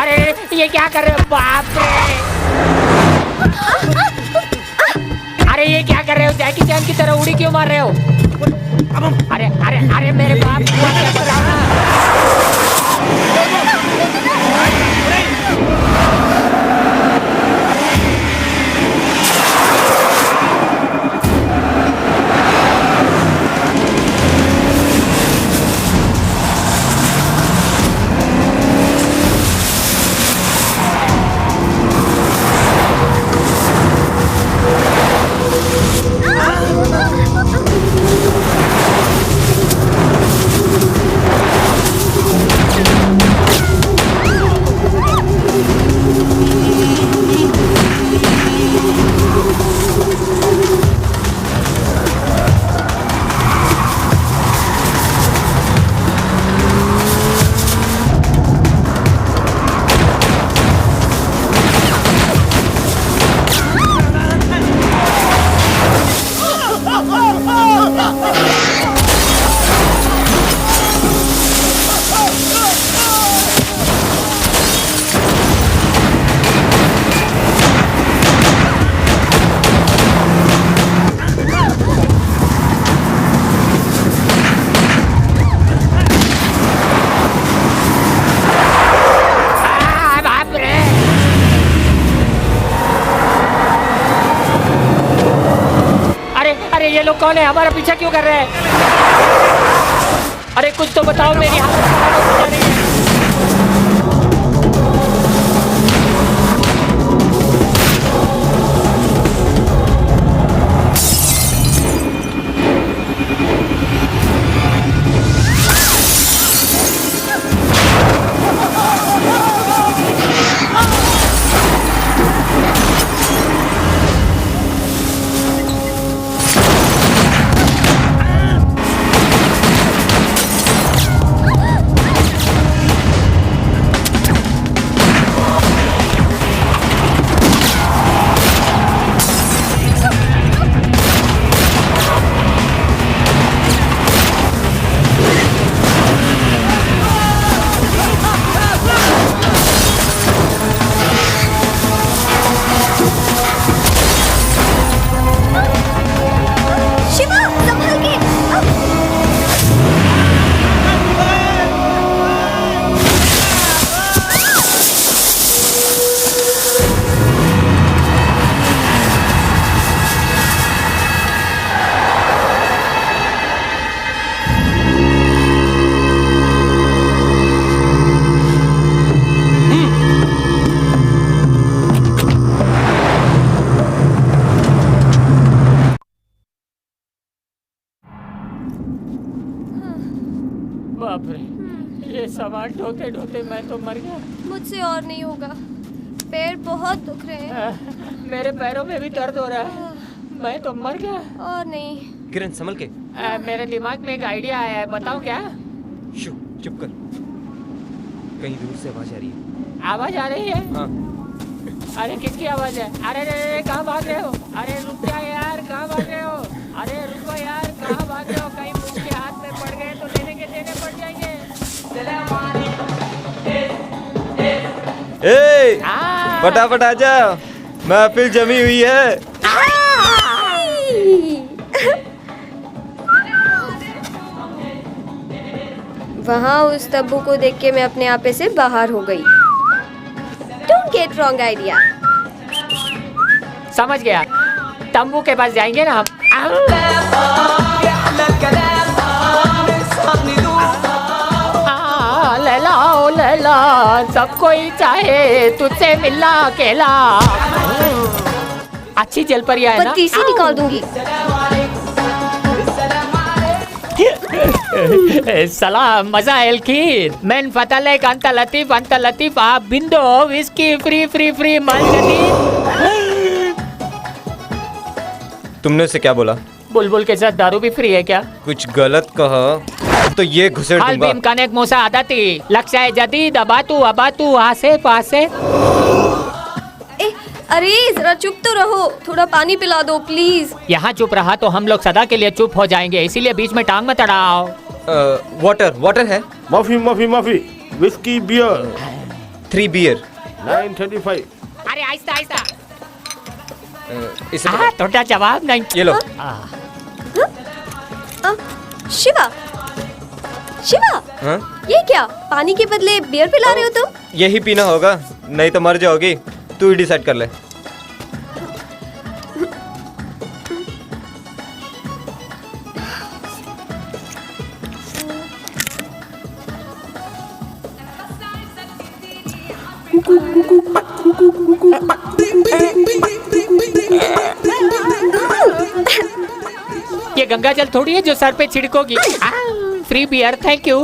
अरे ये क्या कर रहे हो? बाप रे! अरे ये क्या कर रहे हो? जैकी चैन की तरह उड़ी क्यों मार रहे हो? अरे मेरे बाप क्या कर रहा है? कौन है? हमारा पीछा क्यों कर रहे हैं? अरे कुछ तो बताओ, मेरी हालत खराब हो जा रही है। बाप रे, ये सामान ढोते ढोते मैं तो मर गया। मुझसे और नहीं होगा, पैर बहुत दुख रहे हैं। मेरे पैरों में भी दर्द हो रहा है, मैं तो मर गया। और नहीं। किरण संभल के। मेरे दिमाग में एक आइडिया आया है, बताऊं क्या? चुप कर, कहीं दूर से आवाज आ रही है। आवाज आ रही है? हाँ। अरे किसकी आवाज है? अरे रे कहाँ भाग रहे हो? अरे रुक जा यार, कहाँ भाग रहे हो? अरे रुको यार, कहाँ भाग रहे हो? कहीं मुझके हाथ में पड़ गए तो लेने के देने पड़ जाएंगे। ए, फटाफट आ जा, महफिल जमी हुई है। वहाँ उस तब्बू को देख के मैं अपने आपे से बाहर हो गई। Don't get wrong idea. समझ गया, तंबू के पास जाएंगे ना हम। लैला ओ लैला, सब कोई चाहे तुझसे मिलना अकेला। अच्छी जल परी है ना? पत्ती सी निकाल दूंगी। सलाम मजा एलखीर मैन फतले अंत लतीफ आप बिंदो विस्की फ्री फ्री फ्री मालगनी। तुमने उसे क्या बोला? बुलबुल के साथ दारू भी फ्री है क्या? कुछ गलत कहा तो ये घुसेड़ हाल दूंगा। बीम कनेक मूसा आदती लक्ष्य जदीद अबातू आसिफ आसिफ। अरे जरा चुप तो रहो, थोड़ा पानी पिला दो प्लीज। यहाँ चुप रहा तो हम लोग सदा के लिए चुप हो जाएंगे, इसीलिए बीच में टांग मत अड़ाओ। वाटर है? माफी विस्की बियर 3 बियर 925। अरे आहिस्ता आहिस्ता। इसे थोड़ा जवाब नहीं। ये लो। शिवा हाँ? ये क्या, पानी के बदले बियर पिला रहे हो तुम? यही पीना होगा, नहीं तो मर जाओगी। तू ही डिसाइड कर ले। ये गंगा जल थोड़ी है जो सर पे छिड़कोगी। Free beer, thank you.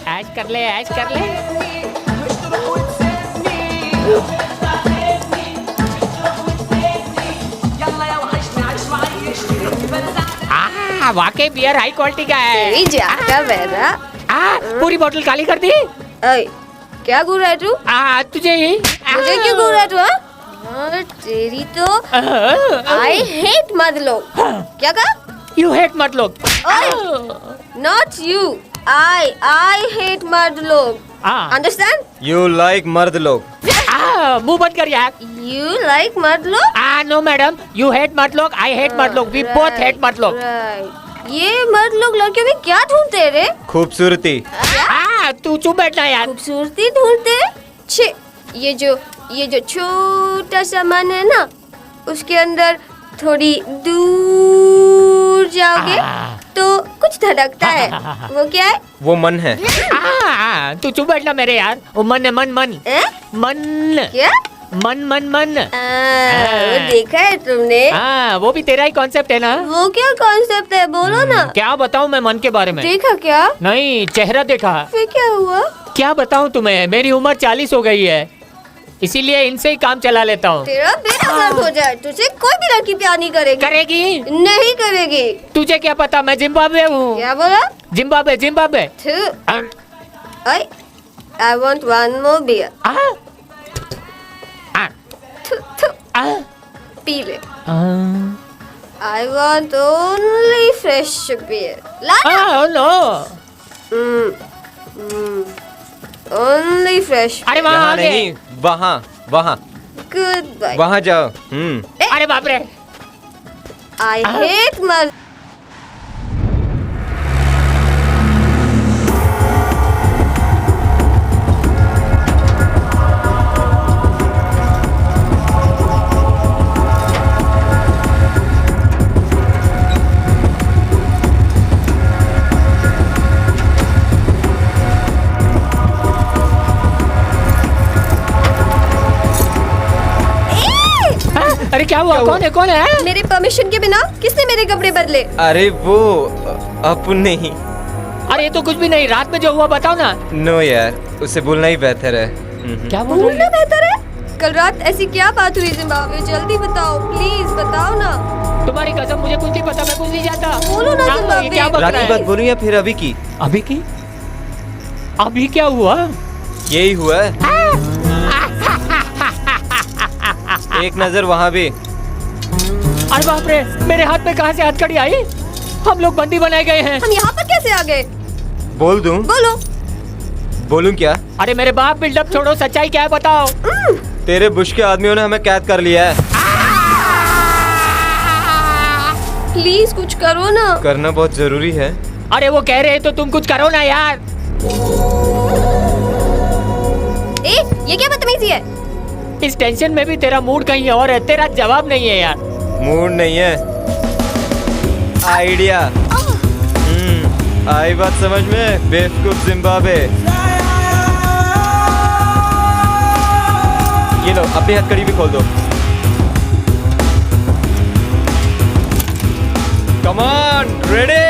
ऐश कर ले, ऐश कर ले। वाकई बियर हाई क्वालिटी का है। पूरी बोतल खाली कर दी। क्या घूर रहा है तू? तुझे ही। मुझे क्यों घूर रहा है तू? तेरी तो आई हेट मर्द लोग। क्या कहा? यू हेट मर्द लोग। नॉट यू, आई हेट मर्द लोग। अंडरस्टैंड? यू लाइक मर्द लोग। मुंह बंद कर यार। यू लाइक मर्द लोग? नो मैडम, यू हेट मर्द लोग, आई हेट मर्द लोग, वी बोथ हेट मर्द लोग। ये मर्द लोग लड़कियों में क्या ढूंढते रे? खूबसूरती। तू चुप बैठना यार। खूबसूरती ढूंढते? छे, ये जो छोटा सा मन है ना, उसके अंदर थोड़ी दूर जाओगे तो कुछ धड़कता है। वो क्या है? वो मन है। तू चुप बैठना मेरे यार। वो मन है, मन मन मन। क्या? मन मन मन। वो देखा है तुमने? वो भी तेरा ही कॉन्सेप्ट है ना? वो क्या कॉन्सेप्ट है, बोलो ना। क्या बताऊं मैं मन के बारे में? देखा क्या? नहीं, चेहरा देखा। फिर क्या हुआ? क्या बताऊं तुम्हें, मेरी उम्र 40 हो गई है, इसीलिए इनसे ही काम चला लेता हूँ। तेरा बेटा दर्द हो जाए, तुझे कोई भी लड़की प्यार नहीं करेगी। करेगी? नहीं करेगी। तुझे क्या पता, मैं जिम्बाब्वे हूँ। क्या बोला? Zimbabwe. I want one more beer. P ले। I want only fresh beer. Oh no. Only fresh. अरे वहाँ यहाँ नहीं, वहाँ। Goodbye. वहाँ जाओ। अरे बाप रे। I hate मर्द। अरे क्या हुआ? कौन है? मेरे परमिशन के बिना किसने मेरे कपड़े बदले? अरे वो अपन नहीं। अरे ये तो कुछ भी नहीं, रात में जो हुआ बताओ ना। नो यार, उसे बोलना ही बेहतर है। क्या बोल बोलना बेहतर है? कल रात ऐसी क्या बात हुई जिम्बाब्वे? जल्दी बताओ, प्लीज बताओ ना। तुम्हारी कसम, मुझे कुछ नहीं पता, मैं कुछ नहीं जानता। बोलो ना जिम्बाब्वे। क्या बक रात रहा की है? बात बोलूं या फिर अभी की? अभी की? अभी क्या हुआ? यही हुआ है। एक नजर वहाँ भी। अरे बाप रे, मेरे हाथ में कहाँ से हथकड़ी आई? हम लोग बंदी बनाए गए हैं। हम यहाँ पर कैसे आ गए? बोल दूं? बोलो। बोलूं क्या? अरे मेरे बाप, बिल्डअप छोड़ो, सच्चाई क्या है बताओ। तेरे बुश के आदमियों ने हमें कैद कर लिया है। प्लीज कुछ करो ना। करना बहुत जरूरी है। अरे वो कह रहे हैं तो तुम कुछ करो ना यार। ए, ये क्या बदतमीजी है? इस टेंशन में भी तेरा मूड कहीं और है, तेरा जवाब नहीं है यार। मूड नहीं है, आइडिया। आई बात समझ में, बेवकूफ जिम्बाब्वे। ये लो, अपनी हथकड़ी भी खोल दो। Come on, ready?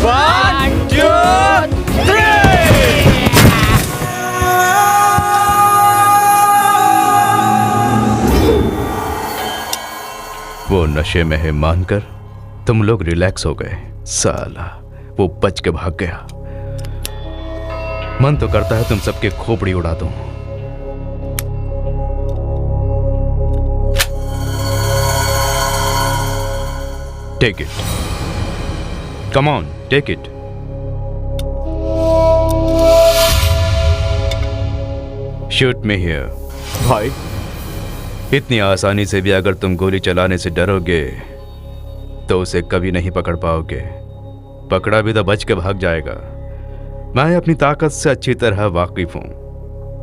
1 2 3। वो नशे में है मानकर तुम लोग रिलैक्स हो गए। साला वो बच के भाग गया। मन तो करता है तुम सबके खोपड़ी उड़ा दूं। Take it, come on, take it. Shoot me here. भाई, इतनी आसानी से भी अगर तुम गोली चलाने से डरोगे तो उसे कभी नहीं पकड़ पाओगे। पकड़ा भी तो बच के भाग जाएगा। मैं अपनी ताकत से अच्छी तरह वाकिफ हूं।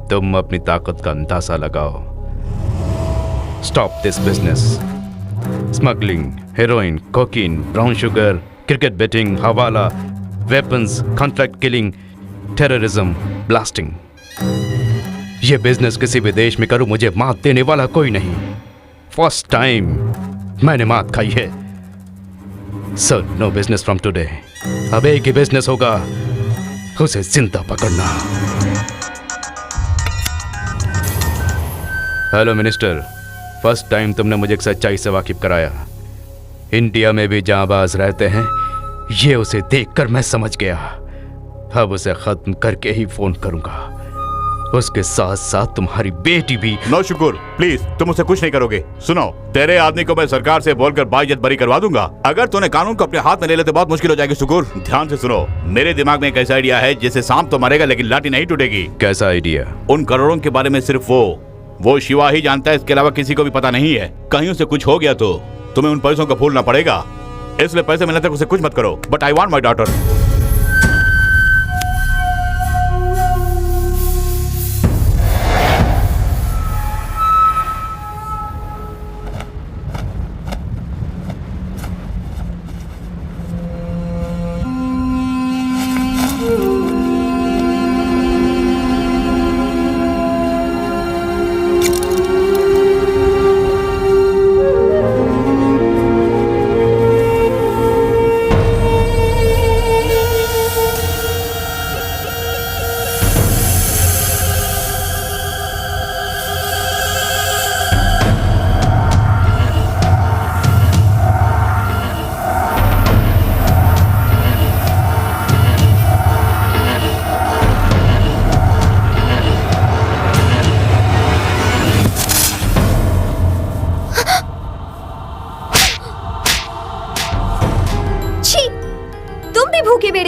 तुम अपनी ताकत का अंदाजा लगाओ। Stop this business. Smuggling, heroin, cocaine, brown sugar, cricket betting, hawala, weapons, contract killing, terrorism, blasting. ये बिजनेस किसी भी देश में करूं, मुझे मात देने वाला कोई नहीं। फर्स्ट टाइम मैंने मात खाई है। So no business from today. अब एक ही बिजनेस होगा, उसे जिंदा पकड़ना। हेलो मिनिस्टर, फर्स्ट टाइम तुमने मुझे एक सच्चाई से वाकिफ कराया। इंडिया में भी जांबाज रहते हैं, ये उसे देखकर मैं समझ गया। अब उसे खत्म करके ही फोन करूंगा। उसके साथ साथ तुम्हारी बेटी भी। नो शुक्र, प्लीज तुम उसे कुछ नहीं करोगे। सुनो, तेरे आदमी को मैं सरकार से बोलकर बाइज्जत बरी करवा दूंगा। अगर तूने कानून को अपने हाथ में ले ले तो बहुत मुश्किल हो जाएगी। शुक्र, ध्यान से सुनो, मेरे दिमाग में एक ऐसा आइडिया है जिससे सांप तो मरेगा लेकिन लाठी नहीं टूटेगी। कैसा आइडिया? उन करोड़ों के बारे में सिर्फ वो शिवा ही जानता है, इसके अलावा किसी को भी पता नहीं है। कहीं उसे कुछ हो गया तो तुम्हें उन पैसों को भूलना पड़ेगा। इसलिए पैसे मिलने तक उसे कुछ मत करो। But I want my daughter.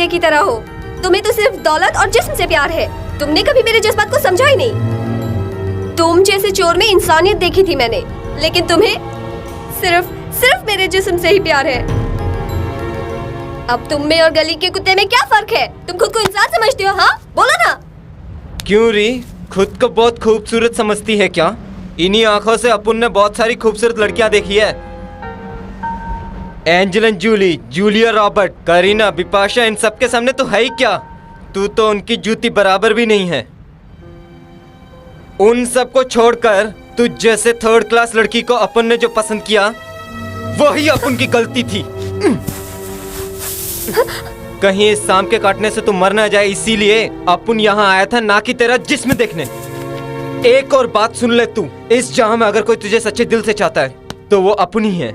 की तरह हो। तुम्हें तो सिर्फ दौलत और जिस्म से प्यार है। तुमने कभी मेरे जज्बात को समझा ही नहीं। तुम जैसे चोर में इंसानियत देखी थी मैंने, लेकिन तुम्हें सिर्फ मेरे जिस्म से ही प्यार है। अब तुम में और गली के कुत्ते में क्या फर्क है? तुम खुद को इंसान समझते हो? हाँ, बोलो ना। क्यों री, खुद को बहुत खूबसूरत समझती है क्या? इन्हीं आंखों से अपुन ने बहुत सारी खूबसूरत लड़कियां देखी है। Angelina Jolie, Julia Robert, Kareena, Bipasha, इन सबके सामने तो है ही क्या? तू तो उनकी जूती बराबर भी नहीं है। उन सबको छोड़कर तू जैसे थर्ड क्लास लड़की को अपन ने जो पसंद किया वही अपन की गलती थी। कहीं इस सांप के काटने से तू मर ना जाए, इसीलिए अपुन यहाँ आया था, ना कि तेरा जिस्म देखने। एक और बात सुन ले तू, इस जहां में अगर कोई तुझे सच्चे दिल से चाहता है तो वो अपुन ही है।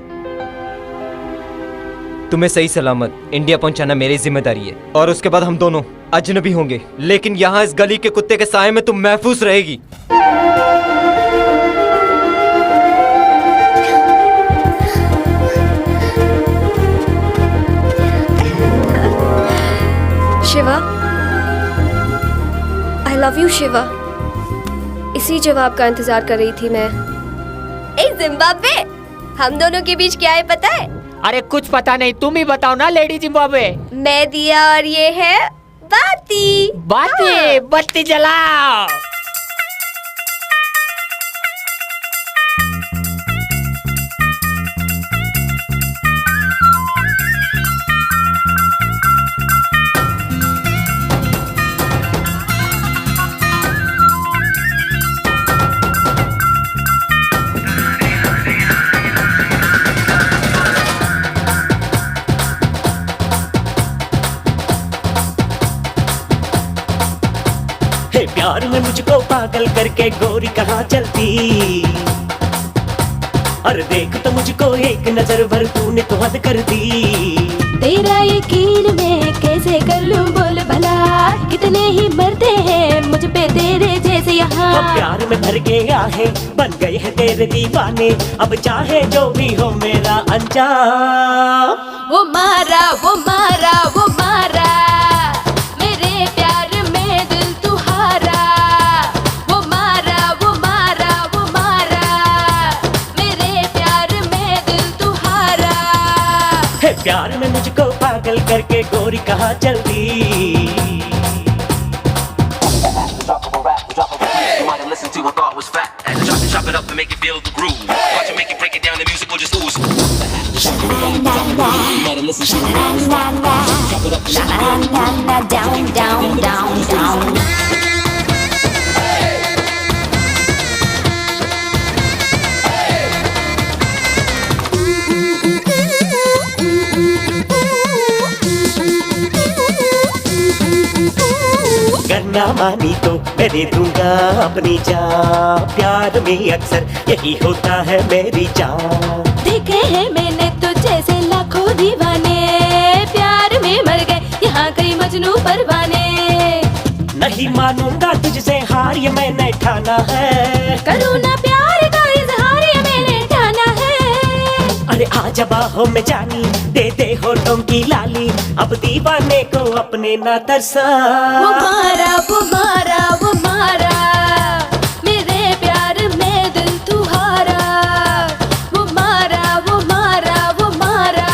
तुम्हें सही सलामत इंडिया पहुंचाना मेरी जिम्मेदारी है, और उसके बाद हम दोनों अजनबी होंगे, लेकिन यहाँ इस गली के कुत्ते के साए में तुम महफूज रहेगी। Shiva, I love you Shiva. इसी जवाब का इंतजार कर रही थी मैं। ए जिम्बाब्वे, हम दोनों के बीच क्या है पता है? अरे कुछ पता नहीं, तुम ही बताओ ना लेडी जिम्बाब्वे। मैं दिया और ये है बाती। बाती, बत्ती जलाओ। प्यार में मुझको पागल करके गोरी कहाँ चलती, और देख तो मुझको एक नजर भर तूने तो हद कर दी। तेरा यकीन मैं कैसे कर लूं बोल भला, कितने ही मरते हैं मुझ पे तेरे जैसे यहाँ। हम प्यार में भर गया है, बन गए हैं तेरे दीवाने, अब चाहे जो भी हो मेरा अंजाम। वो मारा वो मारा वो मारा, मेरे प्यार में दिल तू हारा। वो मारा वो मारा वो मारा, मेरे प्यार में दिल तू हारा। है प्यार में मुझको पागल करके गोरी कहाँ चलती। Chop it up and make it feel the groove. Watch it make it break it down, the music will just ooze. Down, down, down, down. करना मानी तो मैं दे दूंगा अपनी जान, प्यार में अक्सर यही होता है मेरी जान। देखे हैं मैंने तो जैसे लाखों दीवाने, प्यार में मर गए यहाँ कई मजनू परवाने। नहीं मानूंगा तुझसे हार, ये मैंने ठाना है। करूँ ना प्यार का इजहार, ये मैंने ठाना है। अरे आजा बाहों में जानी, दे दे होठों की लाली, अब दीवाने को अपने ना तरसा। वो मारा वो मारा वो मारा, मेरे प्यार में दिल तू हारा। वो मारा वो मारा वो मारा,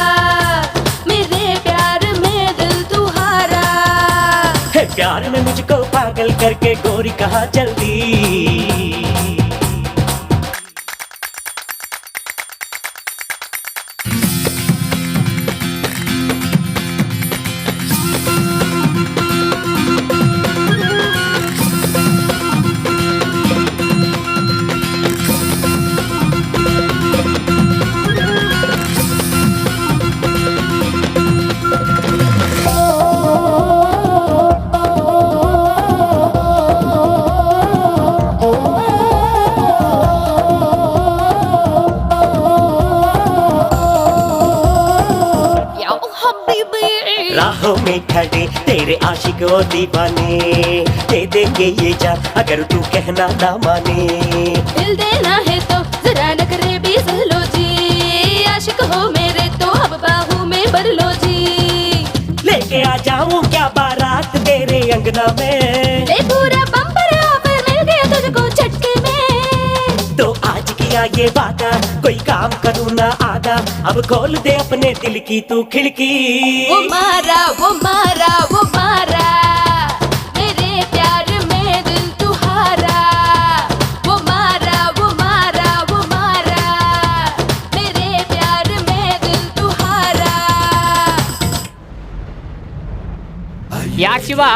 मेरे प्यार में दिल तू हारा। है प्यार में मुझको पागल करके गोरी कहाँ चलती। राहों में खड़े तेरे आशिक और दीवाने, दे देंगे ये जान अगर तू कहना ना माने। दिल देना है तो जरा न करे भी सह लो जी, आशिक हो मेरे तो अब बाहों में भर लो जी। लेके आ जाऊं क्या बारात तेरे अंगना में, ले पूरा बम्पर ऑफर मिल गया तुझको झटके में। तो आज किया ये वादा कोई काम करूँ ना आधा, अब खोल दे अपने दिल की तू खिड़की। वो मारा वो मारा वो मारा, मेरे प्यार में दिल तू हारा। वो मारा वो मारा वो मारा, मेरे प्यार में दिल तू हारा। यार शिवा,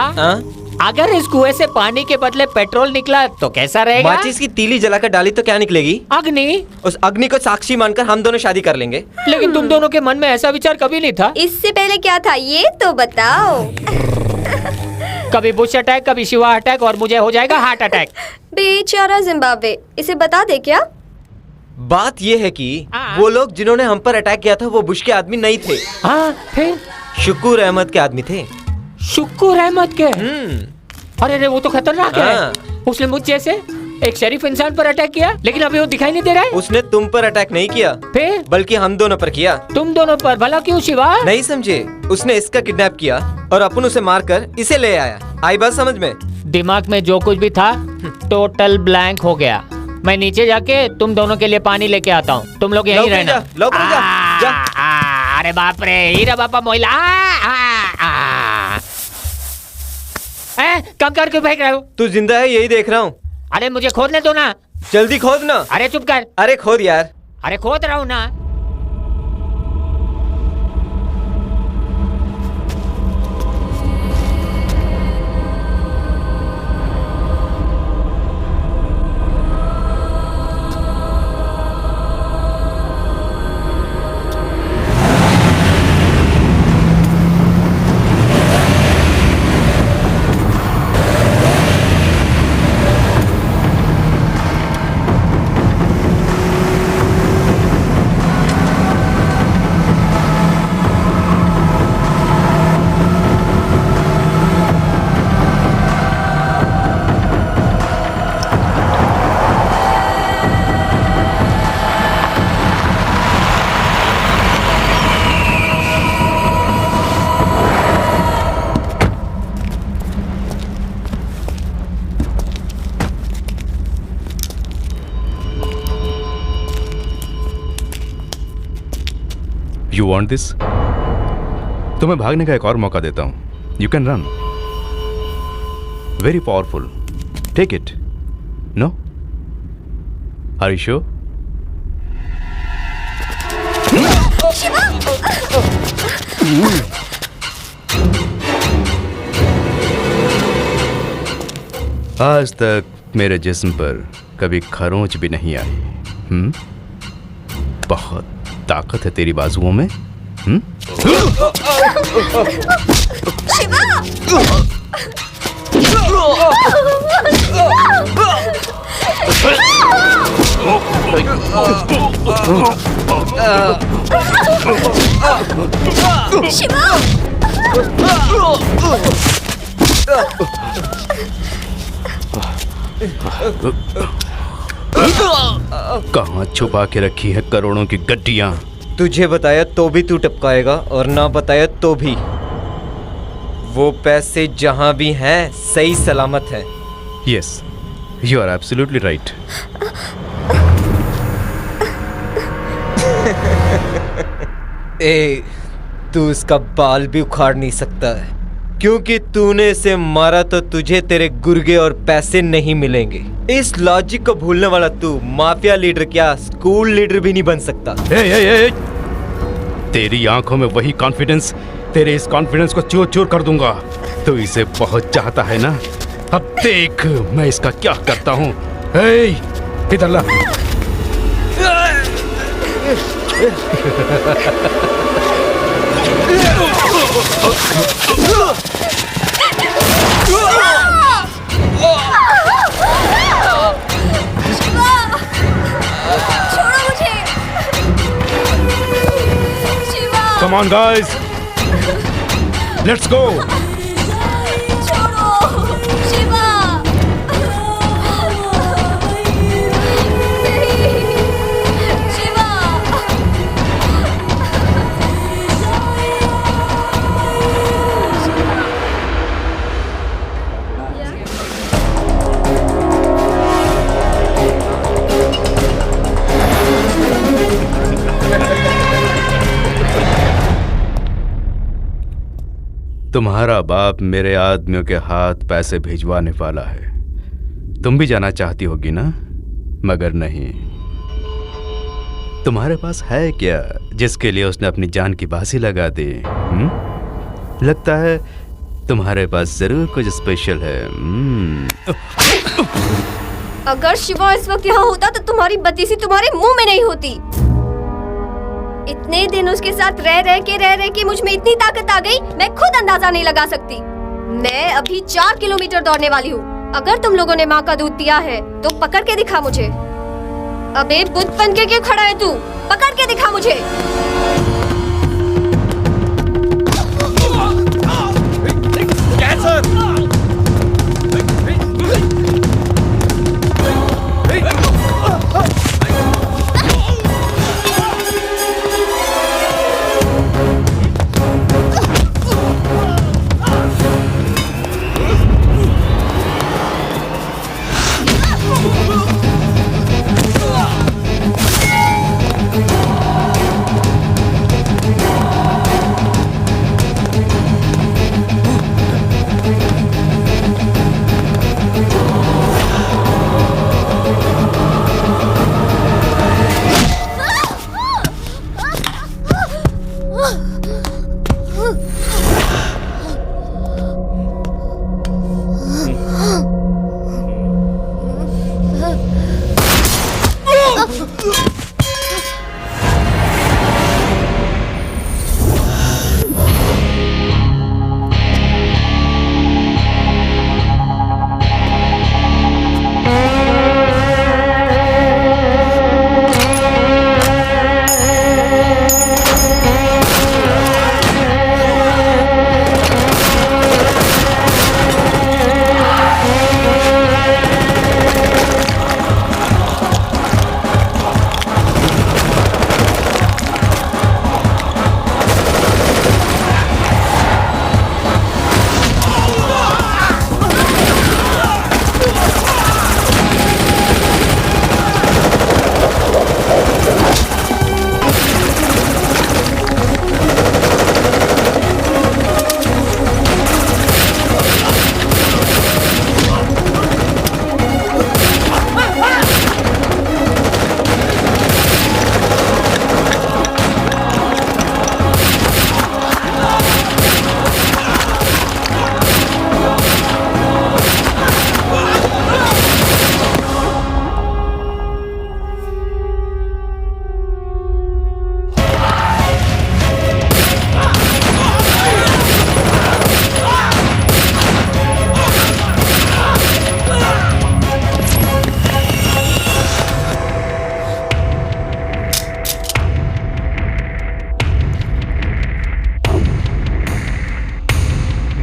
अगर इस कुएं से पानी के बदले पेट्रोल निकला तो कैसा रहेगा? माचिस की तीली जलाकर डाली तो क्या निकलेगी? अग्नि। उस अग्नि को साक्षी मानकर हम दोनों शादी कर लेंगे। लेकिन तुम दोनों के मन में ऐसा विचार कभी नहीं था। इससे पहले क्या था ये तो बताओ। कभी बुश अटैक, कभी शिवा अटैक और मुझे हो जाएगा हार्ट अटैक। बेचारा जिम्बाब्वे, इसे बता दे क्या? बात ये है कि वो लोग जिन्होंने हम पर अटैक किया था वो बुश के आदमी नहीं थे। हाँ, फिर? शुक्र अहमद के आदमी थे। शुक्र अहमद के? अरे वो तो खतरनाक है। उसने मुझ जैसे एक शरीफ इंसान पर अटैक किया, लेकिन अभी वो दिखाई नहीं दे रहा है। उसने तुम पर अटैक नहीं किया, फिर? बल्कि हम दोनों पर किया। तुम दोनों पर? भला क्यों शिवा? नहीं समझे? उसने इसका किडनैप किया और अपन उसे मारकर इसे ले आया। आई बात समझ में? दिमाग में जो कुछ भी था टोटल ब्लैंक हो गया। मैं नीचे जाके तुम दोनों के लिए पानी लेके आता हूँ, तुम लोग यहीं रहना। अरे बाप रे, हीरा बापा मोइला। कम कर क्यों फेंक रहे हो? तू जिंदा है यही देख रहा हूँ। अरे मुझे खोदने दो ना। जल्दी खोद ना। अरे चुप कर। अरे खोद यार। अरे खोद रहा हूँ ना। You want this? तुम्हें भागने का एक और मौका देता हूं। You can run. Very powerful. Take it. No? Are you sure? आज तक मेरे जिस्म पर कभी खरोंच भी नहीं आई। बहुत ताकत है तेरी बाजुओं में। कहाँ छुपा के रखी है करोड़ों की गड्डियां? तुझे बताया तो भी तू टपकाएगा और ना बताया तो भी। वो पैसे जहां भी हैं सही सलामत है। Yes, you are absolutely right. तू इसका बाल भी उखाड़ नहीं सकता है, क्योंकि तूने इसे मारा तो तुझे तेरे गुर्गे और पैसे नहीं मिलेंगे। इस लॉजिक को भूलने वाला तू माफिया लीडर क्या स्कूल लीडर भी नहीं बन सकता। तेरी आंखों में वही कॉन्फिडेंस, तेरे इस कॉन्फिडेंस को चूर चूर कर दूंगा। तू इसे बहुत चाहता है ना? अब देख मैं इसका क्या करता हूँ। इधर ला। Come on, guys. Let's go. तुम्हारा बाप मेरे आदमियों के हाथ पैसे भिजवाने वाला है। तुम भी जाना चाहती होगी ना? मगर नहीं। तुम्हारे पास है क्या जिसके लिए उसने अपनी जान की बाजी लगा दी? लगता है तुम्हारे पास जरूर कुछ स्पेशल है। अगर शिवा इस वक्त यहाँ होता तो तुम्हारी बत्तीसी तुम्हारे मुंह में नहीं होती। इतने दिन उसके साथ रह रह के मुझ में इतनी ताकत आ गई, मैं खुद अंदाजा नहीं लगा सकती। मैं अभी 4 किलोमीटर दौड़ने वाली हूँ। अगर तुम लोगों ने माँ का दूध पिया है तो पकड़ के दिखा मुझे। अबे बुद्ध बन के क्यों खड़ा है तू? पकड़ के दिखा मुझे।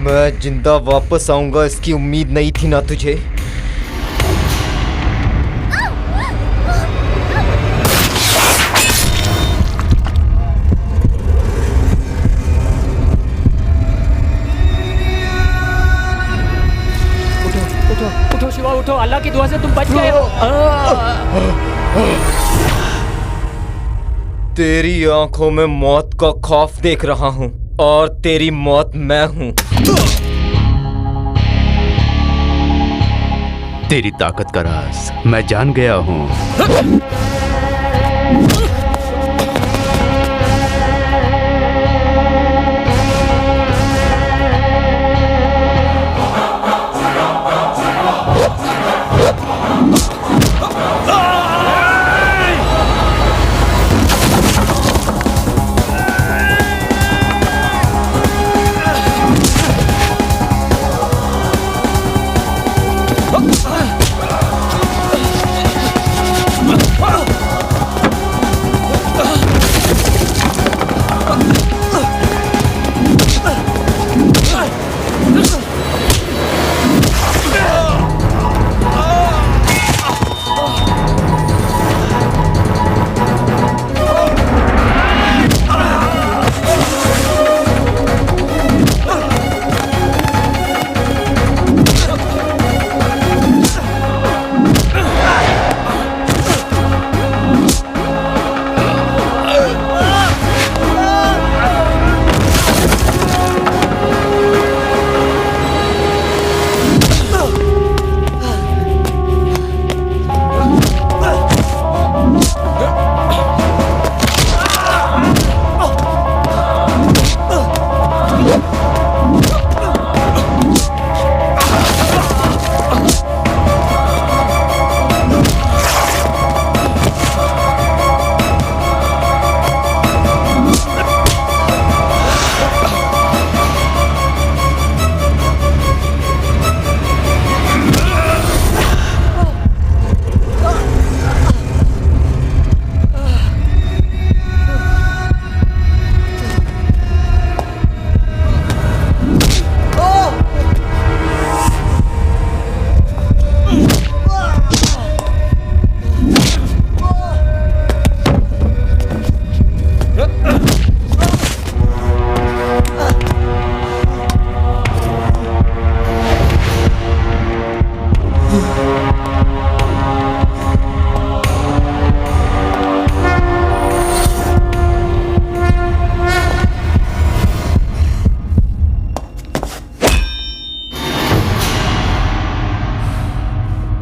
मैं जिंदा वापस आऊंगा इसकी उम्मीद नहीं थी ना तुझे? उठो शिवा उठो, अल्लाह की दुआ से तुम बच गए हो। तेरी आंखों में मौत का खौफ देख रहा हूँ और तेरी मौत मैं हूँ। तेरी ताकत का राज मैं जान गया हूँ।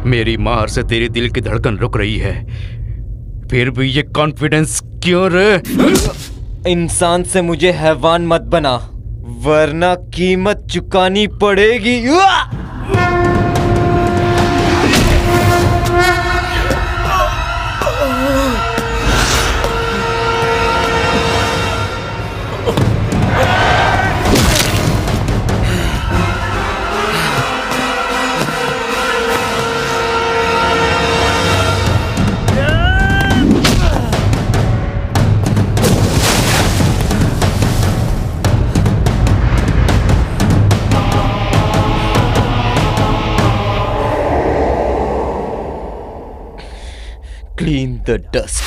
मेरी मार से तेरी दिल की धड़कन रुक रही है, फिर भी ये कॉन्फिडेंस क्यों रे? इंसान से मुझे हैवान मत बना, वरना कीमत चुकानी पड़ेगी। Clean the dust.